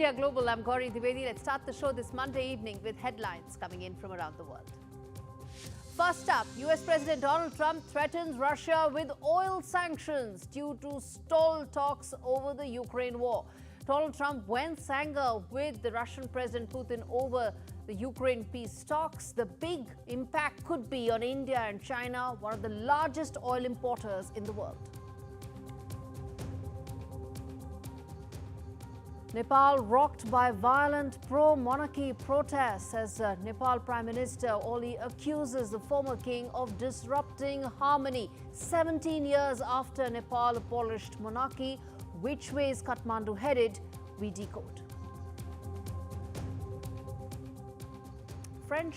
India Global, I'm Gaurie Dwivedi. Let's start the show this Monday evening with headlines coming in from around the world. First up, US President Donald Trump threatens Russia with oil sanctions due to stalled talks over the Ukraine war. Donald Trump went anger with the Russian President Putin over the Ukraine peace talks. The big impact could be on India and China, one of the largest oil importers in the world. Nepal rocked by violent pro-monarchy protests as Nepal Prime Minister Oli accuses the former king of disrupting harmony. 17 years after Nepal abolished monarchy, which way is Kathmandu headed? We decode. French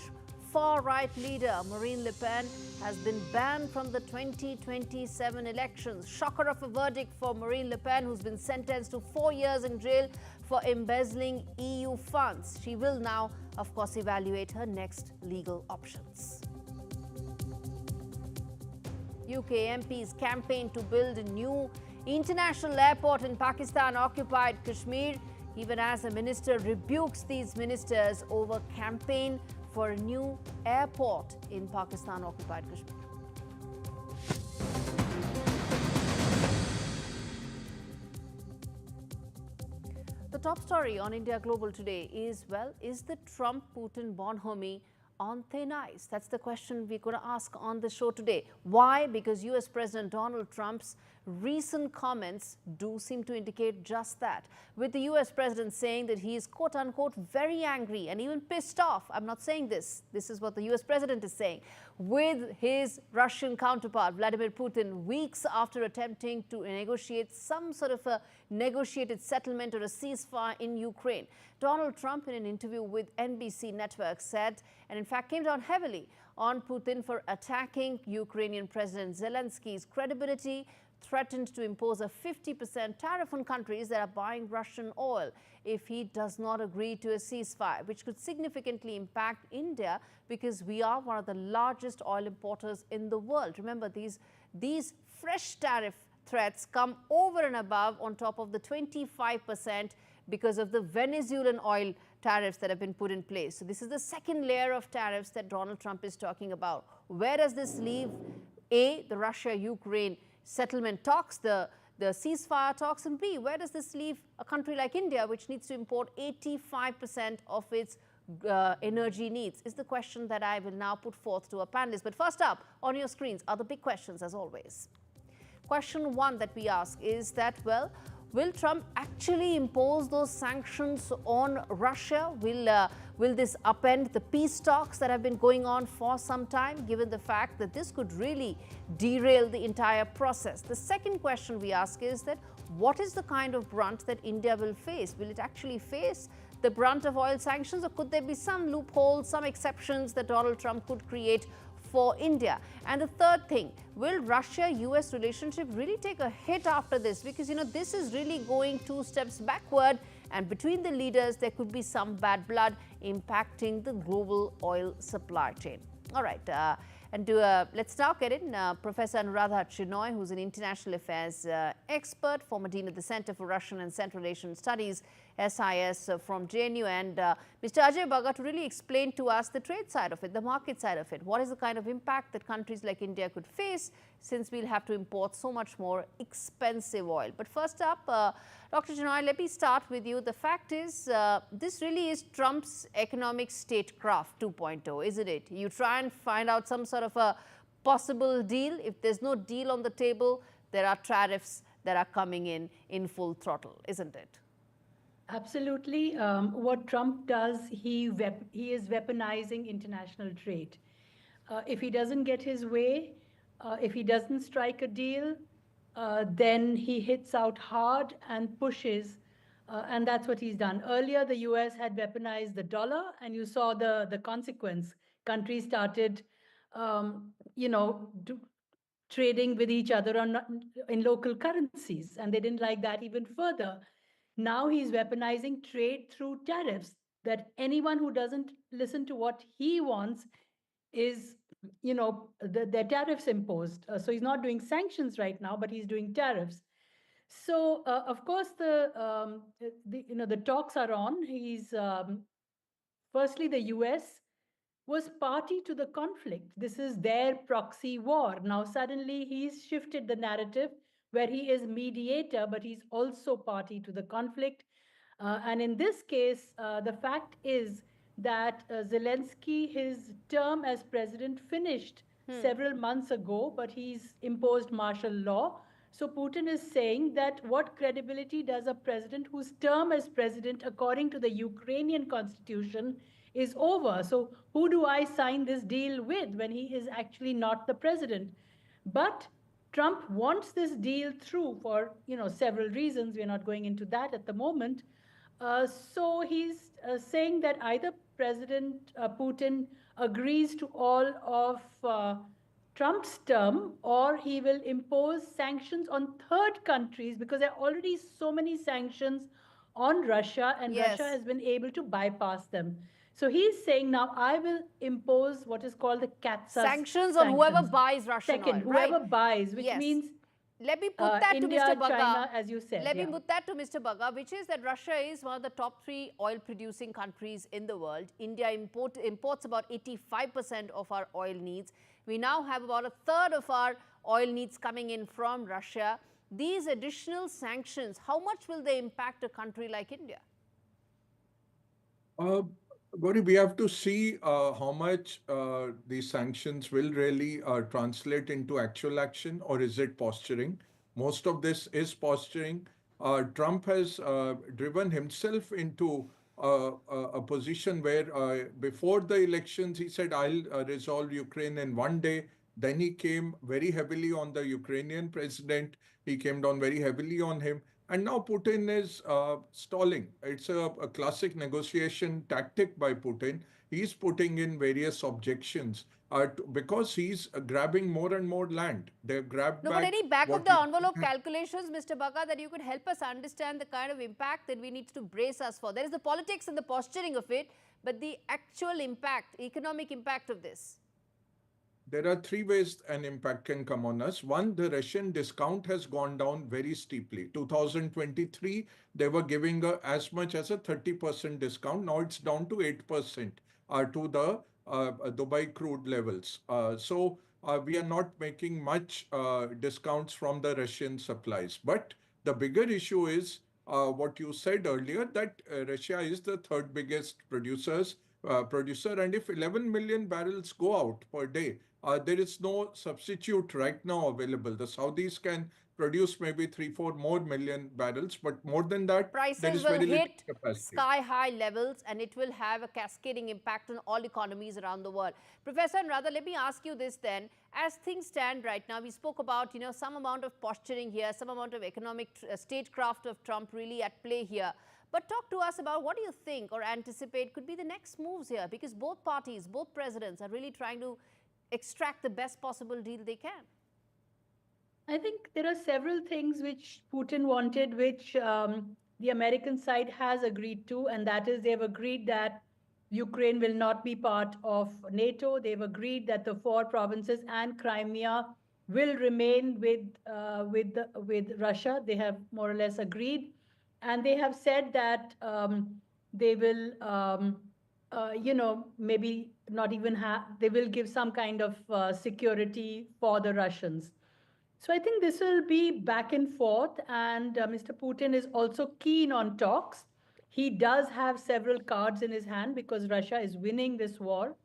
far-right leader Marine Le Pen has been banned from the 2027 elections. Shocker of a verdict for Marine Le Pen, who's been sentenced to 4 years in jail for embezzling EU funds. She will now, of course, evaluate her next legal options. UK MPs campaign to build a new international airport in Pakistan-occupied Kashmir, even as a minister rebukes these ministers over campaign for a new airport in Pakistan-occupied Kashmir. The top story on India Global today is, well, is the Trump-Putin bonhomie on thin ice? That's the question we're going to ask on the show today. Why? Because US President Donald Trump's recent comments do seem to indicate just that, with the US president saying that he is quote-unquote very angry and even pissed off. I'm not saying this. This is what the US president is saying, with his Russian counterpart Vladimir Putin, weeks after attempting to negotiate some sort of a negotiated settlement or a ceasefire in Ukraine. Donald Trump, in an interview with NBC Network, said, and in fact came down heavily on Putin for attacking Ukrainian President Zelensky's credibility, threatened to impose a 50% tariff on countries that are buying Russian oil if he does not agree to a ceasefire, which could significantly impact India because we are one of the largest oil importers in the world. Remember, these fresh tariff threats come over and above on top of the 25% because of the Venezuelan oil tariffs that have been put in place. So this is the second layer of tariffs that Donald Trump is talking about. Where does this leave A, the Russia-Ukraine settlement talks, the ceasefire talks, and B, where does this leave a country like India, which needs to import 85% of its energy needs, is the question that I will now put forth to our panelists. But first up on your screens are the big questions, as always. Question one that we ask is that, well, will Trump actually impose those sanctions on Russia? Will this upend the peace talks that have been going on for some time, given the fact that this could really derail the entire process? The second question we ask is that, what is the kind of brunt that India will face? Will it actually face the brunt of oil sanctions, or could there be some loopholes, some exceptions that Donald Trump could create for India? And the third thing, will Russia-US relationship really take a hit after this? Because, you know, this is really going 2 steps backward, and between the leaders, there could be some bad blood impacting the global oil supply chain. All right, let's now get in Professor Anuradha Chinoy, who's an international affairs expert, former dean of the Center for Russian and Central Asian Studies, SIS, from JNU, and Mr. Ajay Baga, to really explain to us the trade side of it, the market side of it. What is the kind of impact that countries like India could face, since we'll have to import so much more expensive oil? But first up, Dr. Chinoy, let me start with you. The fact is, this really is Trump's economic statecraft 2.0, isn't it? You try and find out some sort of a possible deal. If there's no deal on the table, there are tariffs that are coming in full throttle, isn't it? Absolutely. What Trump does, he is weaponizing international trade. If he doesn't get his way, if he doesn't strike a deal, then he hits out hard and pushes, and that's what he's done. Earlier, the US had weaponized the dollar, and you saw the consequence. Countries started, trading with each other in local currencies, and they didn't like that even further. Now he's weaponizing trade through tariffs, that anyone who doesn't listen to what he wants is, their tariffs imposed. So he's not doing sanctions right now, but he's doing tariffs. So, of course, the talks are on. He's firstly, the US was party to the conflict. This is their proxy war. Now, suddenly, he's shifted the narrative where he is mediator, but he's also party to the conflict. And in this case, the fact is that Zelensky, his term as president finished several months ago, but he's imposed martial law. So Putin is saying that what credibility does a president whose term as president, according to the Ukrainian constitution, is over? So who do I sign this deal with when he is actually not the president? But Trump wants this deal through for several reasons. We're not going into that at the moment. So he's saying that either President Putin agrees to all of Trump's term, or he will impose sanctions on third countries, because there are already so many sanctions on Russia, and Russia has been able to bypass them. So he's saying now I will impose what is called the CATSA sanctions on whoever buys Russian Second, oil, right? whoever buys, which means let me put that India, to Mr. Bagga. China, as you said. Let me put that to Mr. Bagga, which is that Russia is one of the top 3 oil-producing countries in the world. India imports about 85% of our oil needs. We now have about a third of our oil needs coming in from Russia. These additional sanctions, how much will they impact a country like India? Gaurie, we have to see how much these sanctions will really translate into actual action, or is it posturing? Most of this is posturing. Trump has driven himself into a position where before the elections, he said, I'll resolve Ukraine in one day. Then he came very heavily on the Ukrainian president. He came down very heavily on him. And now Putin is stalling. It's a classic negotiation tactic by Putin. He's putting in various objections because he's grabbing more and more land. They've grabbed but any back of the envelope calculations, Mr. Bagga, that you could help us understand the kind of impact that we need to brace us for? There is the politics and the posturing of it, but the actual impact, economic impact of this. There are 3 ways an impact can come on us. One, the Russian discount has gone down very steeply. 2023, they were giving as much as a 30% discount. Now it's down to 8% to the Dubai crude levels. So we are not making much discounts from the Russian supplies. But the bigger issue is what you said earlier, that Russia is the 3rd biggest producer. And if 11 million barrels go out per day, there is no substitute right now available. The Saudis can produce maybe 3-4 more million barrels, but more than that, prices will hit sky-high levels, and it will have a cascading impact on all economies around the world. Professor Anuradha, let me ask you this then. As things stand right now, we spoke about some amount of posturing here, some amount of economic statecraft of Trump really at play here. But talk to us about what do you think or anticipate could be the next moves here, because both parties, both presidents are really trying to extract the best possible deal they can. I think there are several things which Putin wanted, which the American side has agreed to, and that is they've agreed that Ukraine will not be part of NATO. They've agreed that the 4 provinces and Crimea will remain with Russia. They have more or less agreed. And they have said that they will, maybe not even they will give some kind of security for the Russians. So I think this will be back and forth. And Mr. Putin is also keen on talks. He does have several cards in his hand because Russia is winning this war.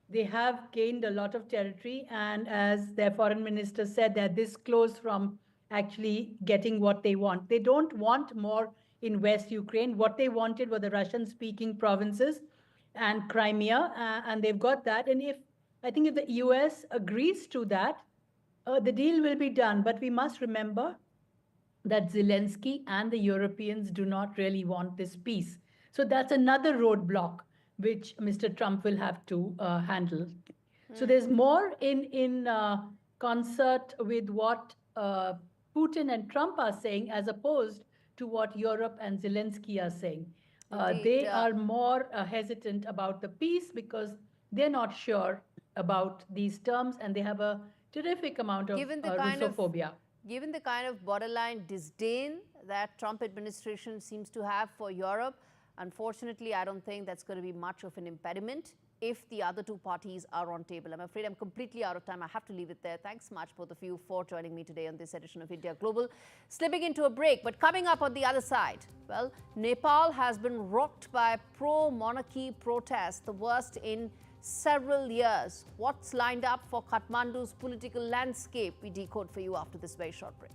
They have gained a lot of territory. And as their foreign minister said, they're this close from actually getting what they want. They don't want more in West Ukraine. What they wanted were the Russian-speaking provinces and Crimea, and they've got that. And I think if the US agrees to that, the deal will be done. But we must remember that Zelensky and the Europeans do not really want this peace. So that's another roadblock which Mr. Trump will have to handle. So there's more in concert with what Putin and Trump are saying, as opposed to what Europe and Zelensky are saying. They are more hesitant about the peace because they're not sure about these terms, and they have a terrific amount of Russophobia. Given the kind of borderline disdain that Trump administration seems to have for Europe, unfortunately, I don't think that's going to be much of an impediment if the other two parties are on table. I'm afraid I'm completely out of time. I have to leave it there. Thanks much, both of you, for joining me today on this edition of India Global. Slipping into a break, but coming up on the other side, well, Nepal has been rocked by pro-monarchy protests, the worst in several years. What's lined up for Kathmandu's political landscape? We decode for you after this very short break.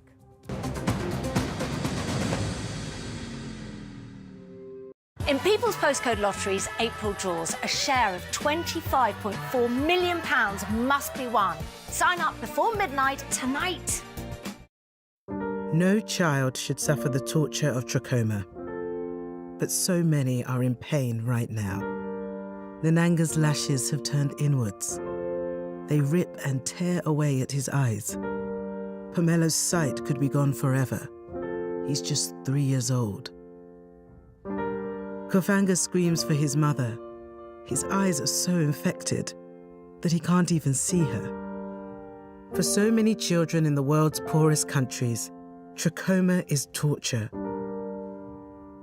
In People's Postcode Lottery's April draws, a share of £25.4 million must be won. Sign up before midnight tonight. No child should suffer the torture of trachoma, but so many are in pain right now. Nananga's lashes have turned inwards. They rip and tear away at his eyes. Pamelo's sight could be gone forever. He's just 3 years old. Kofanga screams for his mother. His eyes are so infected that he can't even see her. For so many children in the world's poorest countries, trachoma is torture.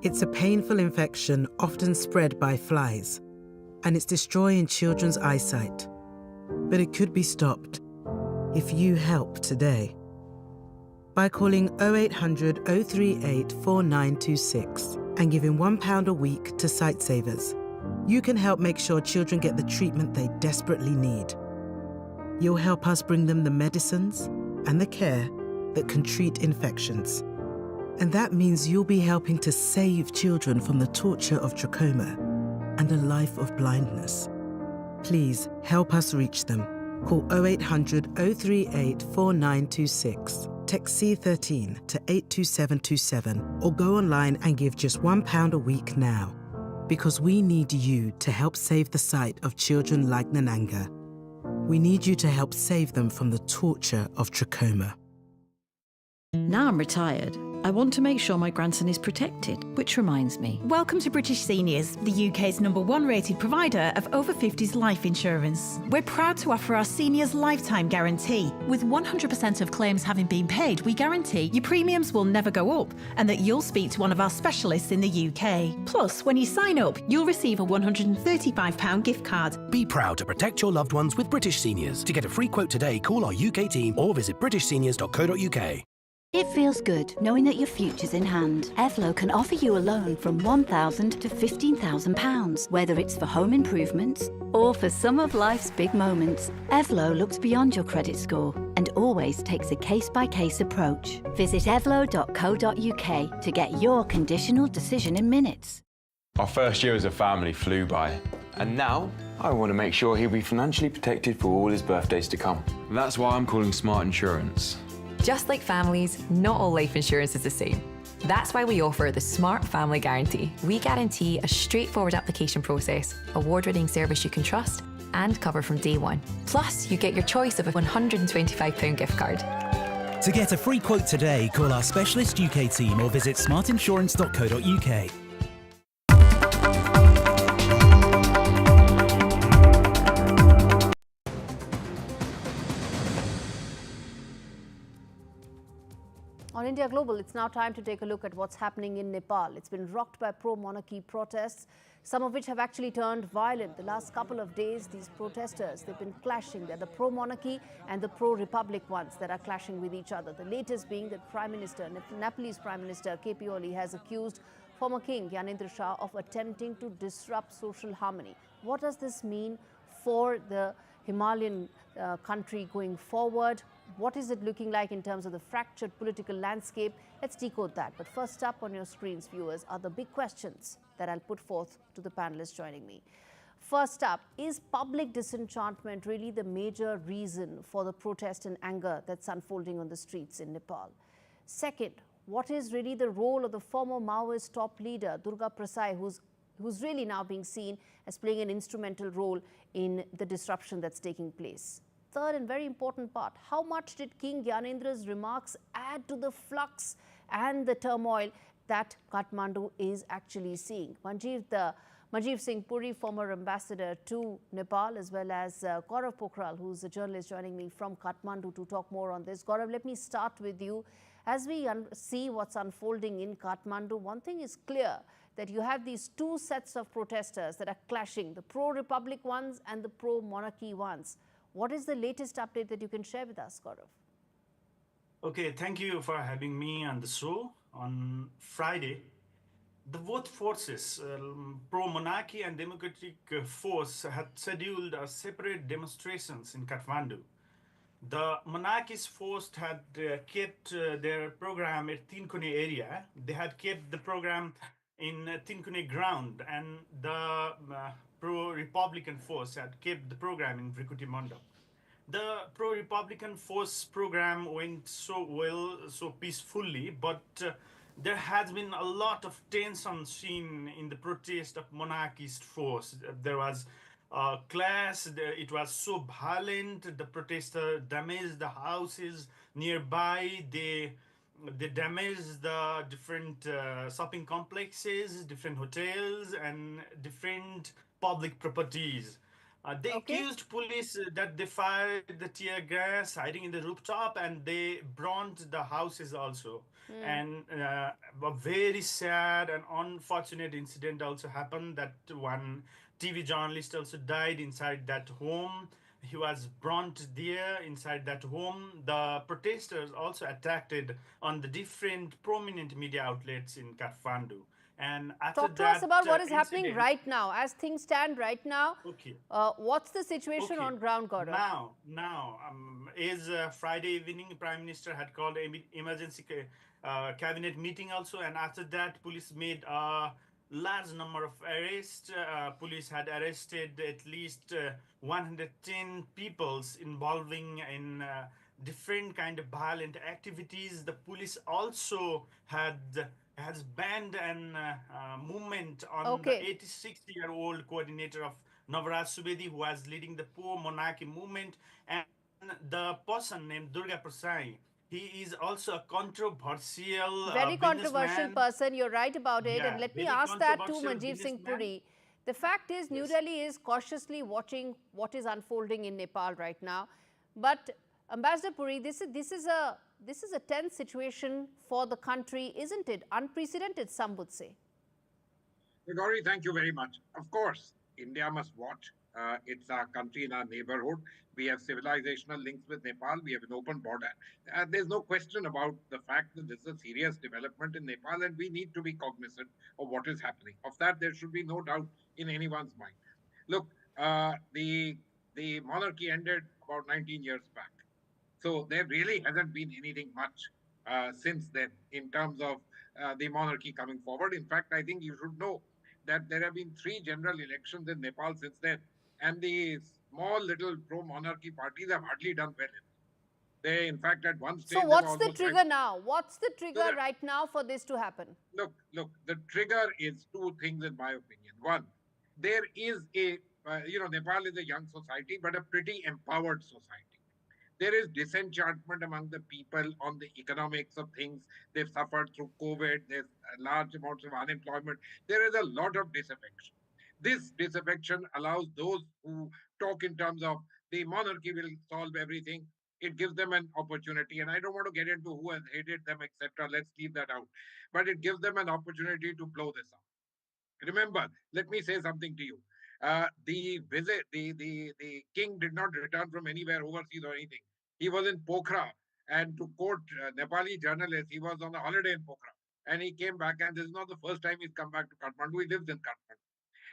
It's a painful infection often spread by flies, and it's destroying children's eyesight. But it could be stopped if you help today. By calling 0800 038 4926 and giving £1 a week to Sightsavers, you can help make sure children get the treatment they desperately need. You'll help us bring them the medicines and the care that can treat infections. And that means you'll be helping to save children from the torture of trachoma and a life of blindness. Please help us reach them. Call 0800 038 4926. Text C13 to 82727 or go online and give just £1 a week now. Because we need you to help save the sight of children like Nananga. We need you to help save them from the torture of trachoma. Now I'm retired, I want to make sure my grandson is protected, which reminds me. Welcome to British Seniors, the UK's #1 rated provider of over 50s life insurance. We're proud to offer our seniors lifetime guarantee. With 100% of claims having been paid, we guarantee your premiums will never go up and that you'll speak to one of our specialists in the UK. Plus, when you sign up, you'll receive a £135 gift card. Be proud to protect your loved ones with British Seniors. To get a free quote today, call our UK team or visit britishseniors.co.uk. It feels good knowing that your future's in hand. Evlo can offer you a loan from £1,000 to £15,000, whether it's for home improvements or for some of life's big moments. Evlo looks beyond your credit score and always takes a case-by-case approach. Visit evlo.co.uk to get your conditional decision in minutes. Our first year as a family flew by, and now I want to make sure he'll be financially protected for all his birthdays to come. That's why I'm calling Smart Insurance. Just like families, not all life insurance is the same. That's why we offer the Smart Family Guarantee. We guarantee a straightforward application process, award-winning service you can trust, and cover from day one. Plus, you get your choice of a £125 gift card. To get a free quote today, call our specialist UK team or visit smartinsurance.co.uk. On India Global, it's now time to take a look at what's happening in Nepal. It's been rocked by pro-monarchy protests, some of which have actually turned violent. The last couple of days, these protesters, they've been clashing. They're the pro-monarchy and the pro-republic ones that are clashing with each other. The latest being that Nepalese Prime Minister KP Oli has accused former King Gyanendra Shah of attempting to disrupt social harmony. What does this mean for the Himalayan country going forward? What is it looking like in terms of the fractured political landscape? Let's decode that. But first up on your screens, viewers, are the big questions that I'll put forth to the panelists joining me. First up, is public disenchantment really the major reason for the protest and anger that's unfolding on the streets in Nepal? Second, what is really the role of the former Maoist top leader, Durga Prasad, who's really now being seen as playing an instrumental role in the disruption that's taking place? Third and very important part, how much did King Gyanendra's remarks add to the flux and the turmoil that Kathmandu is actually seeing? Manjeev, the Manjeev Singh Puri, former ambassador to Nepal, as well as Gaurav Pokral, who's a journalist joining me from Kathmandu to talk more on this. Gaurav, let me start with you. As we see what's unfolding in Kathmandu, one thing is clear, that you have these two sets of protesters that are clashing, the pro-republic ones and the pro-monarchy ones. What is the latest update that you can share with us, Gaurav? Okay, thank you for having me on the show. On Friday, the both forces, pro-monarchy and democratic force, had scheduled separate demonstrations in Kathmandu. The monarchist force had kept their program at Tinkone area. They had kept the program in Tinkone ground, and the pro-republican force had kept the program in Vrikuti Mandap. The pro-republican force program went so well, so peacefully, but there has been a lot of tension seen in the protest of monarchist force. There was clash, it was so violent, the protesters damaged the houses nearby, they damaged the different shopping complexes, different hotels, and different public properties. They accused police that they fired the tear gas hiding in the rooftop, and they burnt the houses also. And a very sad and unfortunate incident also happened, that one TV journalist also died inside that home. He was burnt there inside that home. The protesters also attacked on the different prominent media outlets in Kathmandu. And after Talk to that, us about what is happening incident, right now. As things stand right now, what's the situation on ground, Gaurav? Now, is Friday evening, Prime Minister had called an emergency cabinet meeting also, and after that, police made a large number of arrests. Police had arrested at least 110 people involving in different kind of violent activities. The police also has banned an movement on the 86-year-old coordinator of Navraj Subedi, who was leading the pro-monarchy movement, and the person named Durga Prasai. He is also a controversial very controversial person. You're right about it. Yeah, and let me very ask that to controversial Manjeev Singh businessman. Puri. The fact is, New Delhi is cautiously watching what is unfolding in Nepal right now. But Ambassador Puri, this is a tense situation for the country, isn't it? Unprecedented, some would say. Gaurie, thank you very much. Of course, India must watch. It's our country in our neighborhood. We have civilizational links with Nepal. We have an open border. There's no question about the fact that this is a serious development in Nepal, and we need to be cognizant of what is happening. Of that, there should be no doubt in anyone's mind. Look, the monarchy ended about 19 years back. So there really hasn't been anything much since then in terms of the monarchy coming forward. In fact, I think you should know that there have been 3 general elections in Nepal since then, and the small little pro-monarchy parties have hardly done well. They, in fact, at one stage... So what's the trigger now? What's the trigger right now for this to happen? Look, the trigger is 2 things in my opinion. One, there is a, Nepal is a young society, but a pretty empowered society. There is disenchantment among the people on the economics of things. They've suffered through COVID. There's large amounts of unemployment. There is a lot of disaffection. This disaffection allows those who talk in terms of the monarchy will solve everything. It gives them an opportunity. And I don't want to get into who has hated them, etc. Let's leave that out. But it gives them an opportunity to blow this up. Remember, let me say something to you. The king did not return from anywhere overseas or anything. He was in Pokhara, and to quote Nepali journalists, he was on a holiday in Pokhara, and he came back, and this is not the first time he's come back to Kathmandu. He lives in Kathmandu.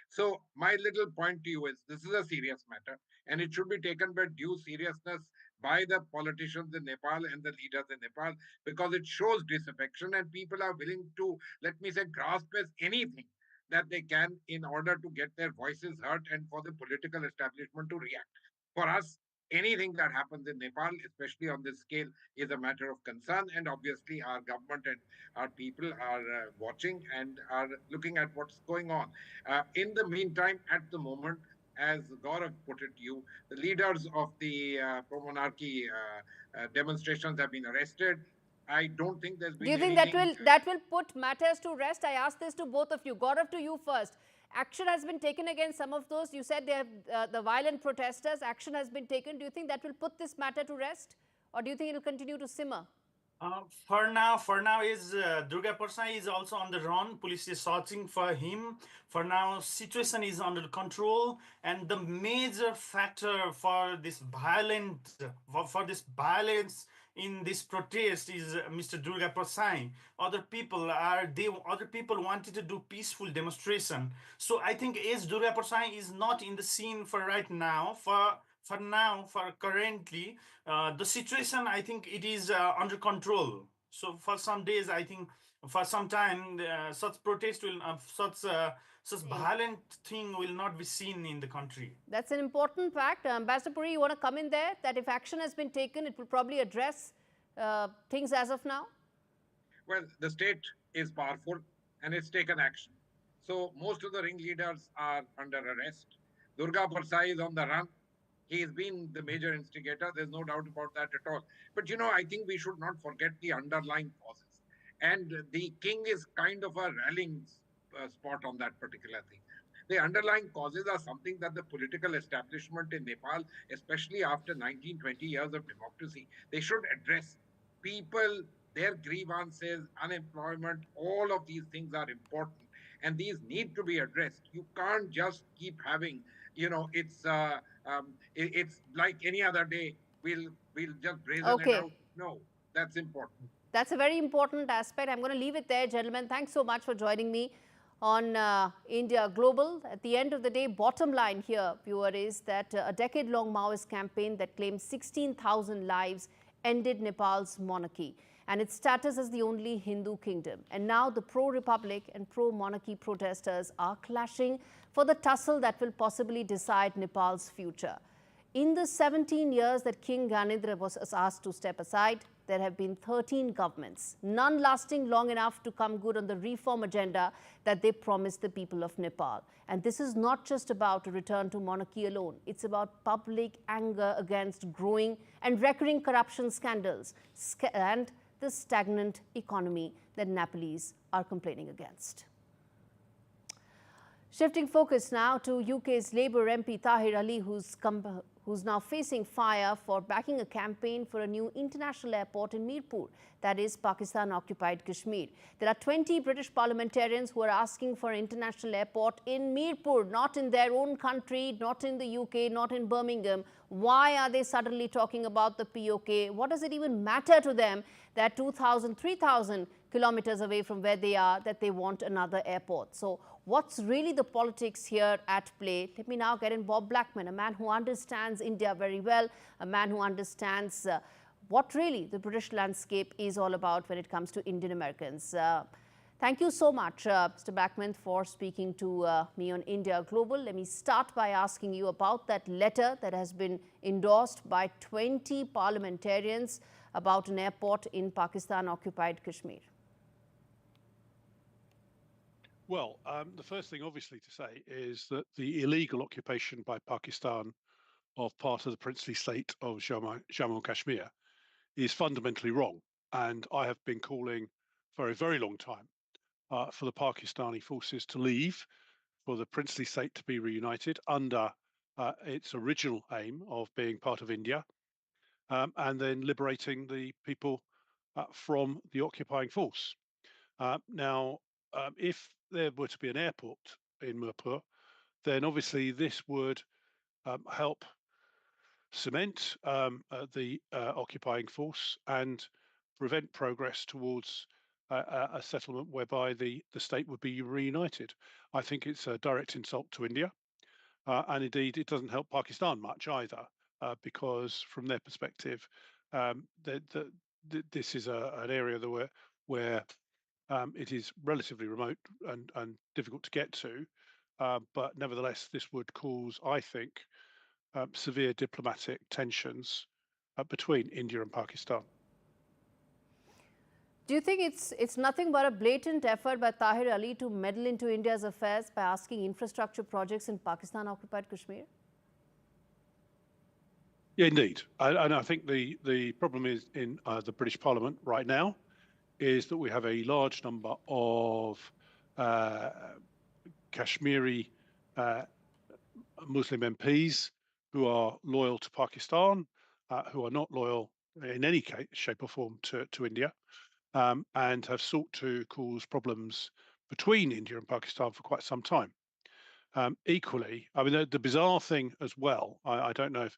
So my little point to you is, this is a serious matter, and it should be taken with due seriousness by the politicians in Nepal and the leaders in Nepal, because it shows disaffection, and people are willing to, let me say, grasp as anything that they can in order to get their voices heard and for the political establishment to react. For us, anything that happens in Nepal, especially on this scale, is a matter of concern. And obviously, our government and our people are watching and are looking at what's going on. In the meantime, at the moment, as Gaurav put it to you, the leaders of the pro-monarchy demonstrations have been arrested. I don't think there's been. Do you think that will put matters to rest? I ask this to both of you. Gaurav, to you first. action has been taken against some of those? You said they have, the violent protesters, action has been taken. Do you think that will put this matter to rest? Or do you think it will continue to simmer? For now, is Durga Prasad is also on the run. Police is searching for him. For now, situation is under control, and the major factor for this violence in this protest is Mr. Durga Prasad. Other people wanted to do peaceful demonstration. So I think as Durga Prasad is not in the scene for right now, for currently, the situation, I think it is under control. So for some days, I think for some time, such protest will, such violent thing will not be seen in the country. That's an important fact. Ambassador Puri, you want to come in there? That if action has been taken, it will probably address things as of now? Well, the state is powerful and it's taken action. So most of the ringleaders are under arrest. Durga Prasad is on the run. He has been the major instigator. There's no doubt about that at all. But, I think we should not forget the underlying causes. And the king is kind of a rallying spot on that particular thing. The underlying causes are something that the political establishment in Nepal, especially after 19, 20 years of democracy, they should address. People, their grievances, unemployment, all of these things are important. And these need to be addressed. You can't just keep having, it's like any other day. We'll just brazen it out. No, that's important. That's a very important aspect. I'm going to leave it there, gentlemen. Thanks so much for joining me on India Global. At the end of the day, bottom line here, viewer, is that a decade-long Maoist campaign that claimed 16,000 lives ended Nepal's monarchy and its status as the only Hindu kingdom. And now the pro-republic and pro-monarchy protesters are clashing for the tussle that will possibly decide Nepal's future. In the 17 years that King Gyanendra was asked to step aside, there have been 13 governments, none lasting long enough to come good on the reform agenda that they promised the people of Nepal. And this is not just about a return to monarchy alone. It's about public anger against growing and recurring corruption scandals and the stagnant economy that Nepalese are complaining against. Shifting focus now to UK's Labour MP Tahir Ali, who's now facing fire for backing a campaign for a new international airport in Mirpur, that is Pakistan-occupied Kashmir. There are 20 British parliamentarians who are asking for an international airport in Mirpur, not in their own country, not in the UK, not in Birmingham. Why are they suddenly talking about the POK? What does it even matter to them that 2,000, 3,000 kilometers away from where they are, that they want another airport? So what's really the politics here at play? Let me now get in Bob Blackman, a man who understands India very well, a man who understands what really the British landscape is all about when it comes to Indian Americans. Thank you so much, Mr. Blackman, for speaking to me on India Global. Let me start by asking you about that letter that has been endorsed by 20 parliamentarians about an airport in Pakistan-occupied Kashmir. Well, the first thing obviously to say is that the illegal occupation by Pakistan of part of the princely state of Jammu and Kashmir is fundamentally wrong. And I have been calling for a very long time for the Pakistani forces to leave, for the princely state to be reunited under its original aim of being part of India, and then liberating the people from the occupying force. Now, if there were to be an airport in Mirpur, then obviously this would help cement the occupying force and prevent progress towards a settlement whereby the state would be reunited. I think it's a direct insult to India, and indeed it doesn't help Pakistan much either, because from their perspective, this is an area where it is relatively remote and difficult to get to, but nevertheless, this would cause, I think, severe diplomatic tensions between India and Pakistan. Do you think it's nothing but a blatant effort by Tahir Ali to meddle into India's affairs by asking infrastructure projects in Pakistan-occupied Kashmir? Yeah, indeed. And I think the problem is in the British Parliament right now is that we have a large number of Kashmiri Muslim MPs who are loyal to Pakistan, who are not loyal in any case, shape or form to India, and have sought to cause problems between India and Pakistan for quite some time. Equally, I mean, the bizarre thing as well, I don't know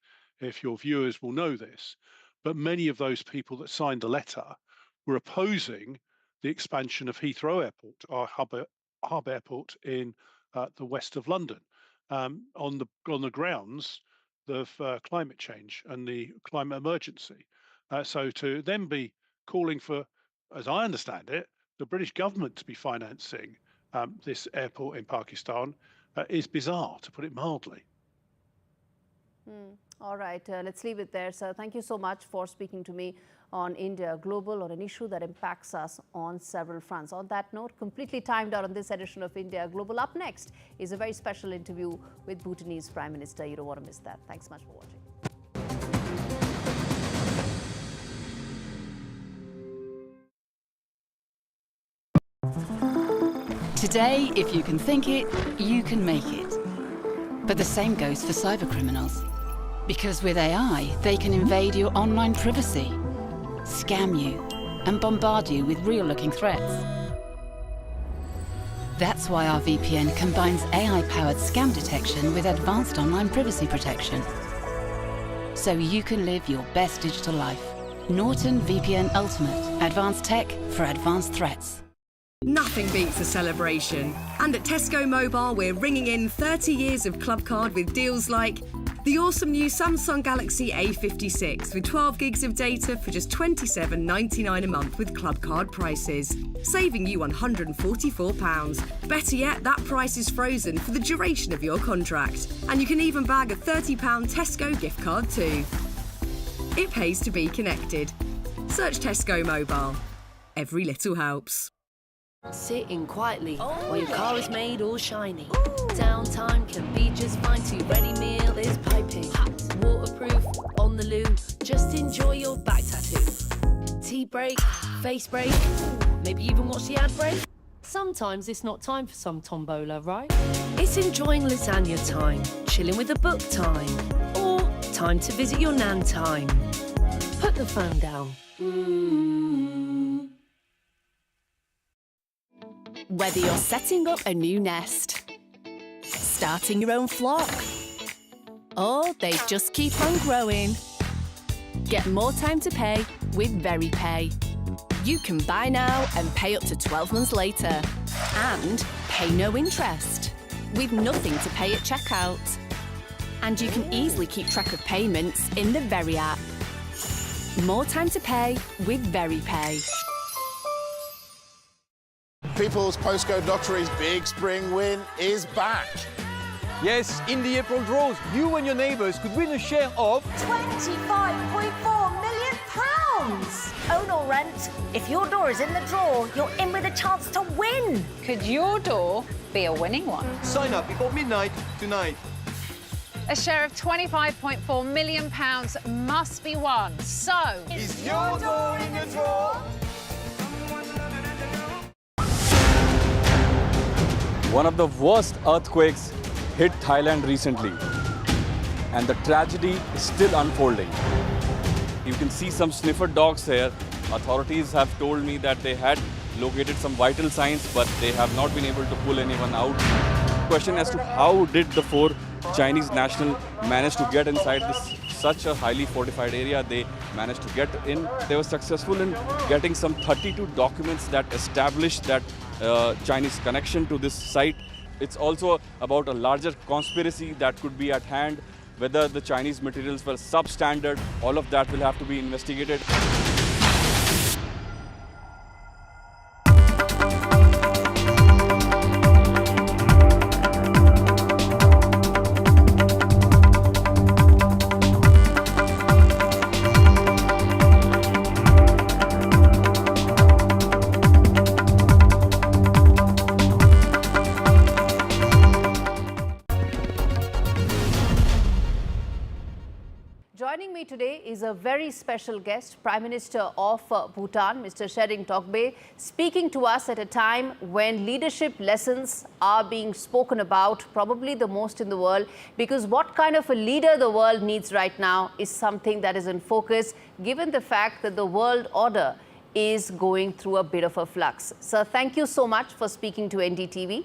if your viewers will know this, but many of those people that signed the letter were opposing the expansion of Heathrow Airport, our hub airport in the west of London, on the grounds of climate change and the climate emergency. So to then be calling for, as I understand it, the British government to be financing this airport in Pakistan is bizarre, to put it mildly. All right, let's leave it there. So thank you so much for speaking to me on India Global, on an issue that impacts us on several fronts. On that note, completely timed out on this edition of India Global. Up next is a very special interview with Bhutanese Prime Minister. You don't want to miss that. Thanks much for watching. Today, if you can think it, you can make it. But the same goes for cybercriminals. Because with AI, they can invade your online privacy, scam you, and bombard you with real-looking threats. That's why our VPN combines AI-powered scam detection with advanced online privacy protection. So you can live your best digital life. Norton VPN Ultimate. Advanced tech for advanced threats. Nothing beats a celebration. And at Tesco Mobile, we're ringing in 30 years of Club Card with deals like the awesome new Samsung Galaxy A56 with 12 gigs of data for just £27.99 a month with Club Card prices, saving you £144. Better yet, that price is frozen for the duration of your contract. And you can even bag a £30 Tesco gift card too. It pays to be connected. Search Tesco Mobile. Every little helps. Sitting quietly while your car is made all shiny. Downtime can be just fine too. Ready meal is piping hot, waterproof on the loo. Just enjoy your back tattoo. Tea break, face break, maybe even watch the ad break. Sometimes it's not time for some tombola, right? It's enjoying lasagna time, chilling with a book time, or time to visit your nan time. Put the phone down. Whether you're setting up a new nest, starting your own flock, or they just keep on growing, get more time to pay with VeryPay. You can buy now and pay up to 12 months later, and pay no interest, with nothing to pay at checkout. And you can easily keep track of payments in the Very app. More time to pay with VeryPay. People's Postcode Lottery's big spring win is back. Yes, in the April draws, you and your neighbours could win a share of £25.4 million! Own or rent, if your door is in the draw, you're in with a chance to win. Could your door be a winning one? Sign up before midnight tonight. A share of £25.4 million must be won. So, is your door in the draw? One of the worst earthquakes hit Thailand recently, and the tragedy is still unfolding. You can see some sniffer dogs here. Authorities have told me that they had located some vital signs, but they have not been able to pull anyone out. Question as to how did the 4 Chinese nationals manage to get inside such a highly fortified area. They managed to get in. They were successful in getting some 32 documents that established that Chinese connection to this site. It's also about a larger conspiracy that could be at hand, whether the Chinese materials were substandard. All of that will have to be investigated. Joining me today is a very special guest, Prime Minister of Bhutan, Mr. Tshering Tokgay, speaking to us at a time when leadership lessons are being spoken about, probably the most in the world, because what kind of a leader the world needs right now is something that is in focus, given the fact that the world order is going through a bit of a flux. Sir, thank you so much for speaking to NDTV.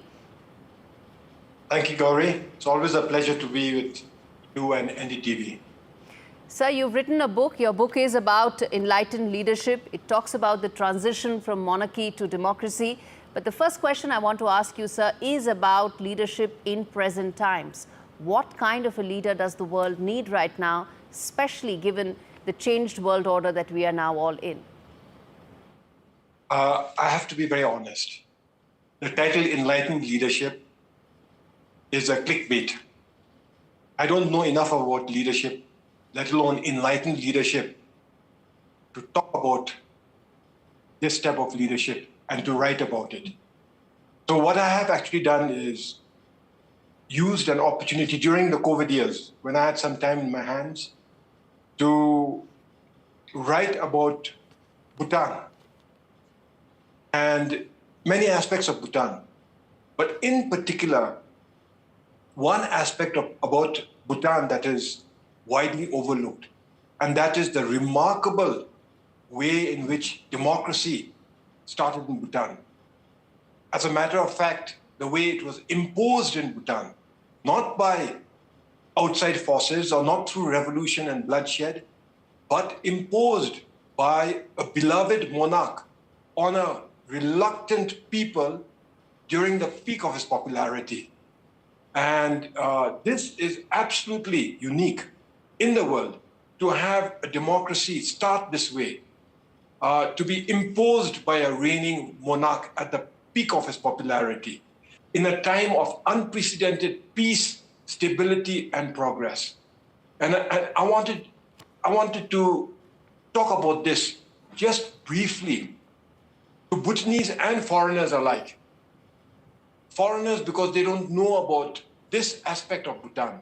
Thank you, Gaurie. It's always a pleasure to be with you and NDTV. Sir, you've written a book. Your book is about enlightened leadership. It talks about the transition from monarchy to democracy. But the first question I want to ask you, sir, is about leadership in present times. What kind of a leader does the world need right now, especially given the changed world order that we are now all in? I have to be very honest. The title Enlightened Leadership is a clickbait. I don't know enough about leadership, let alone enlightened leadership, to talk about this type of leadership and to write about it. So what I have actually done is used an opportunity during the COVID years, when I had some time in my hands, to write about Bhutan and many aspects of Bhutan. But in particular, one aspect about Bhutan that is widely overlooked, and that is the remarkable way in which democracy started in Bhutan. As a matter of fact, the way it was imposed in Bhutan, not by outside forces or not through revolution and bloodshed, but imposed by a beloved monarch on a reluctant people during the peak of his popularity. And this is absolutely unique in the world, to have a democracy start this way, to be imposed by a reigning monarch at the peak of his popularity, in a time of unprecedented peace, stability, and progress. And I wanted to talk about this just briefly to Bhutanese and foreigners alike. Foreigners, because they don't know about this aspect of Bhutan.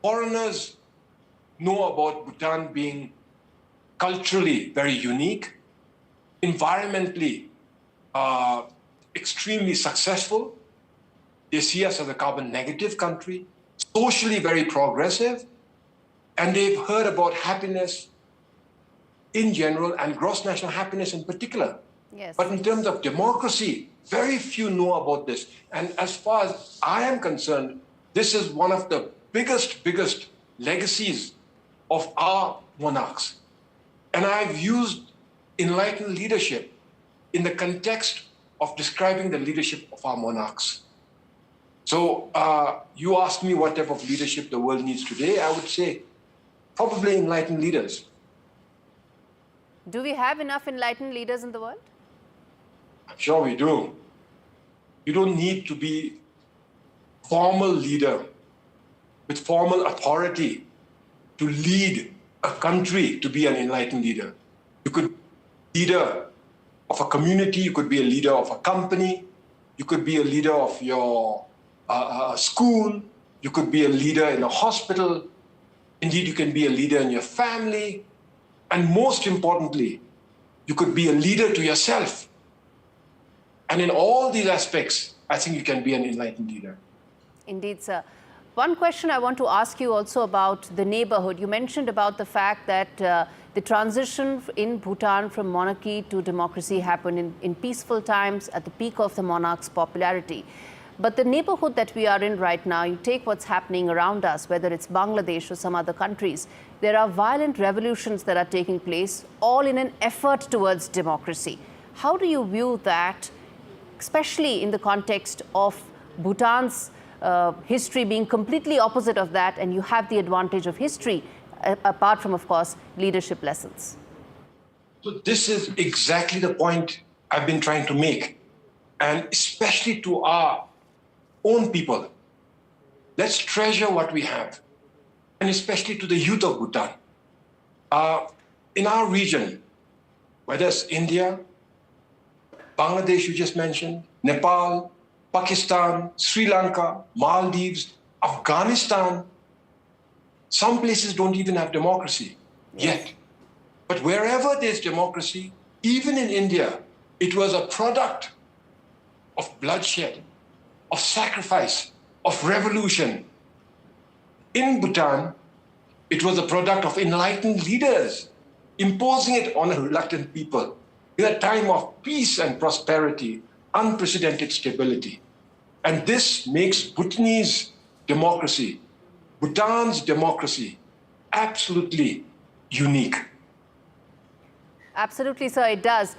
Foreigners know about Bhutan being culturally very unique, environmentally extremely successful. They see us as a carbon negative country, socially very progressive, and they've heard about happiness in general and gross national happiness in particular. Yes. But in terms of democracy, very few know about this. And as far as I am concerned, this is one of the biggest legacies of our monarchs. And I've used enlightened leadership in the context of describing the leadership of our monarchs. So you asked me what type of leadership the world needs today. I would say probably enlightened leaders. Do we have enough enlightened leaders in the world? I'm sure we do. You don't need to be a formal leader with formal authority to lead a country to be an enlightened leader. You could be a leader of a community, you could be a leader of a company, you could be a leader of your school, you could be a leader in a hospital, indeed you can be a leader in your family, and most importantly, you could be a leader to yourself. And in all these aspects, I think you can be an enlightened leader. Indeed, sir. One question I want to ask you also about the neighborhood. You mentioned about the fact that the transition in Bhutan from monarchy to democracy happened in peaceful times at the peak of the monarch's popularity. But the neighborhood that we are in right now, you take what's happening around us, whether it's Bangladesh or some other countries, there are violent revolutions that are taking place, all in an effort towards democracy. How do you view that, especially in the context of Bhutan's history being completely opposite of that, and you have the advantage of history, apart from, of course, leadership lessons? So this is exactly the point I've been trying to make, and especially to our own people. Let's treasure what we have, and especially to the youth of Bhutan. In our region, whether it's India, Bangladesh you just mentioned, Nepal, Pakistan, Sri Lanka, Maldives, Afghanistan, Some places don't even have democracy yet. But wherever there's democracy, even in India, it was a product of bloodshed, of sacrifice, of revolution. In Bhutan, it was a product of enlightened leaders imposing it on a reluctant people in a time of peace and prosperity, unprecedented stability. And this makes Bhutanese democracy, Bhutan's democracy, absolutely unique. Absolutely, sir, it does.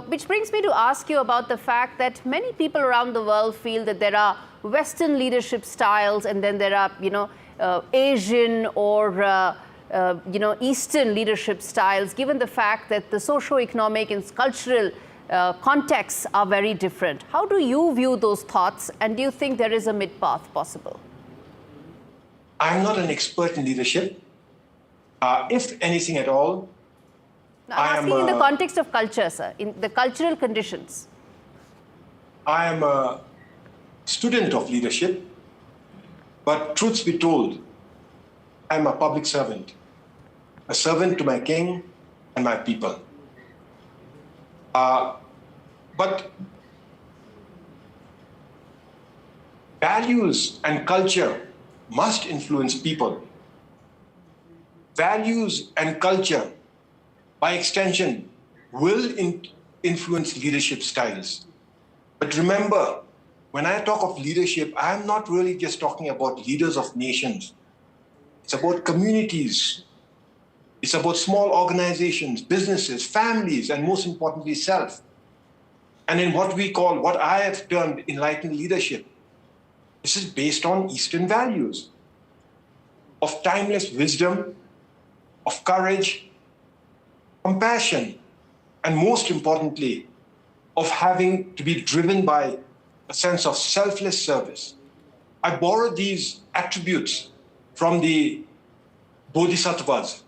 Which brings me to ask you about the fact that many people around the world feel that there are Western leadership styles and then there are, Asian or, Eastern leadership styles, given the fact that the socio-economic and cultural contexts are very different. How do you view those thoughts, and do you think there is a mid-path possible? I'm not an expert in leadership. If anything at all, I'm asking in the context of culture, sir, in the cultural conditions. I am a student of leadership, but truth be told, I'm a public servant, a servant to my king and my people. But values and culture must influence people. Values and culture, by extension, will influence leadership styles. But remember, when I talk of leadership, I'm not really just talking about leaders of nations. It's about communities. It's about small organizations, businesses, families, and most importantly, self. And in what we call, what I have termed enlightened leadership, this is based on Eastern values of timeless wisdom, of courage, compassion, and most importantly, of having to be driven by a sense of selfless service. I borrowed these attributes from the Bodhisattvas,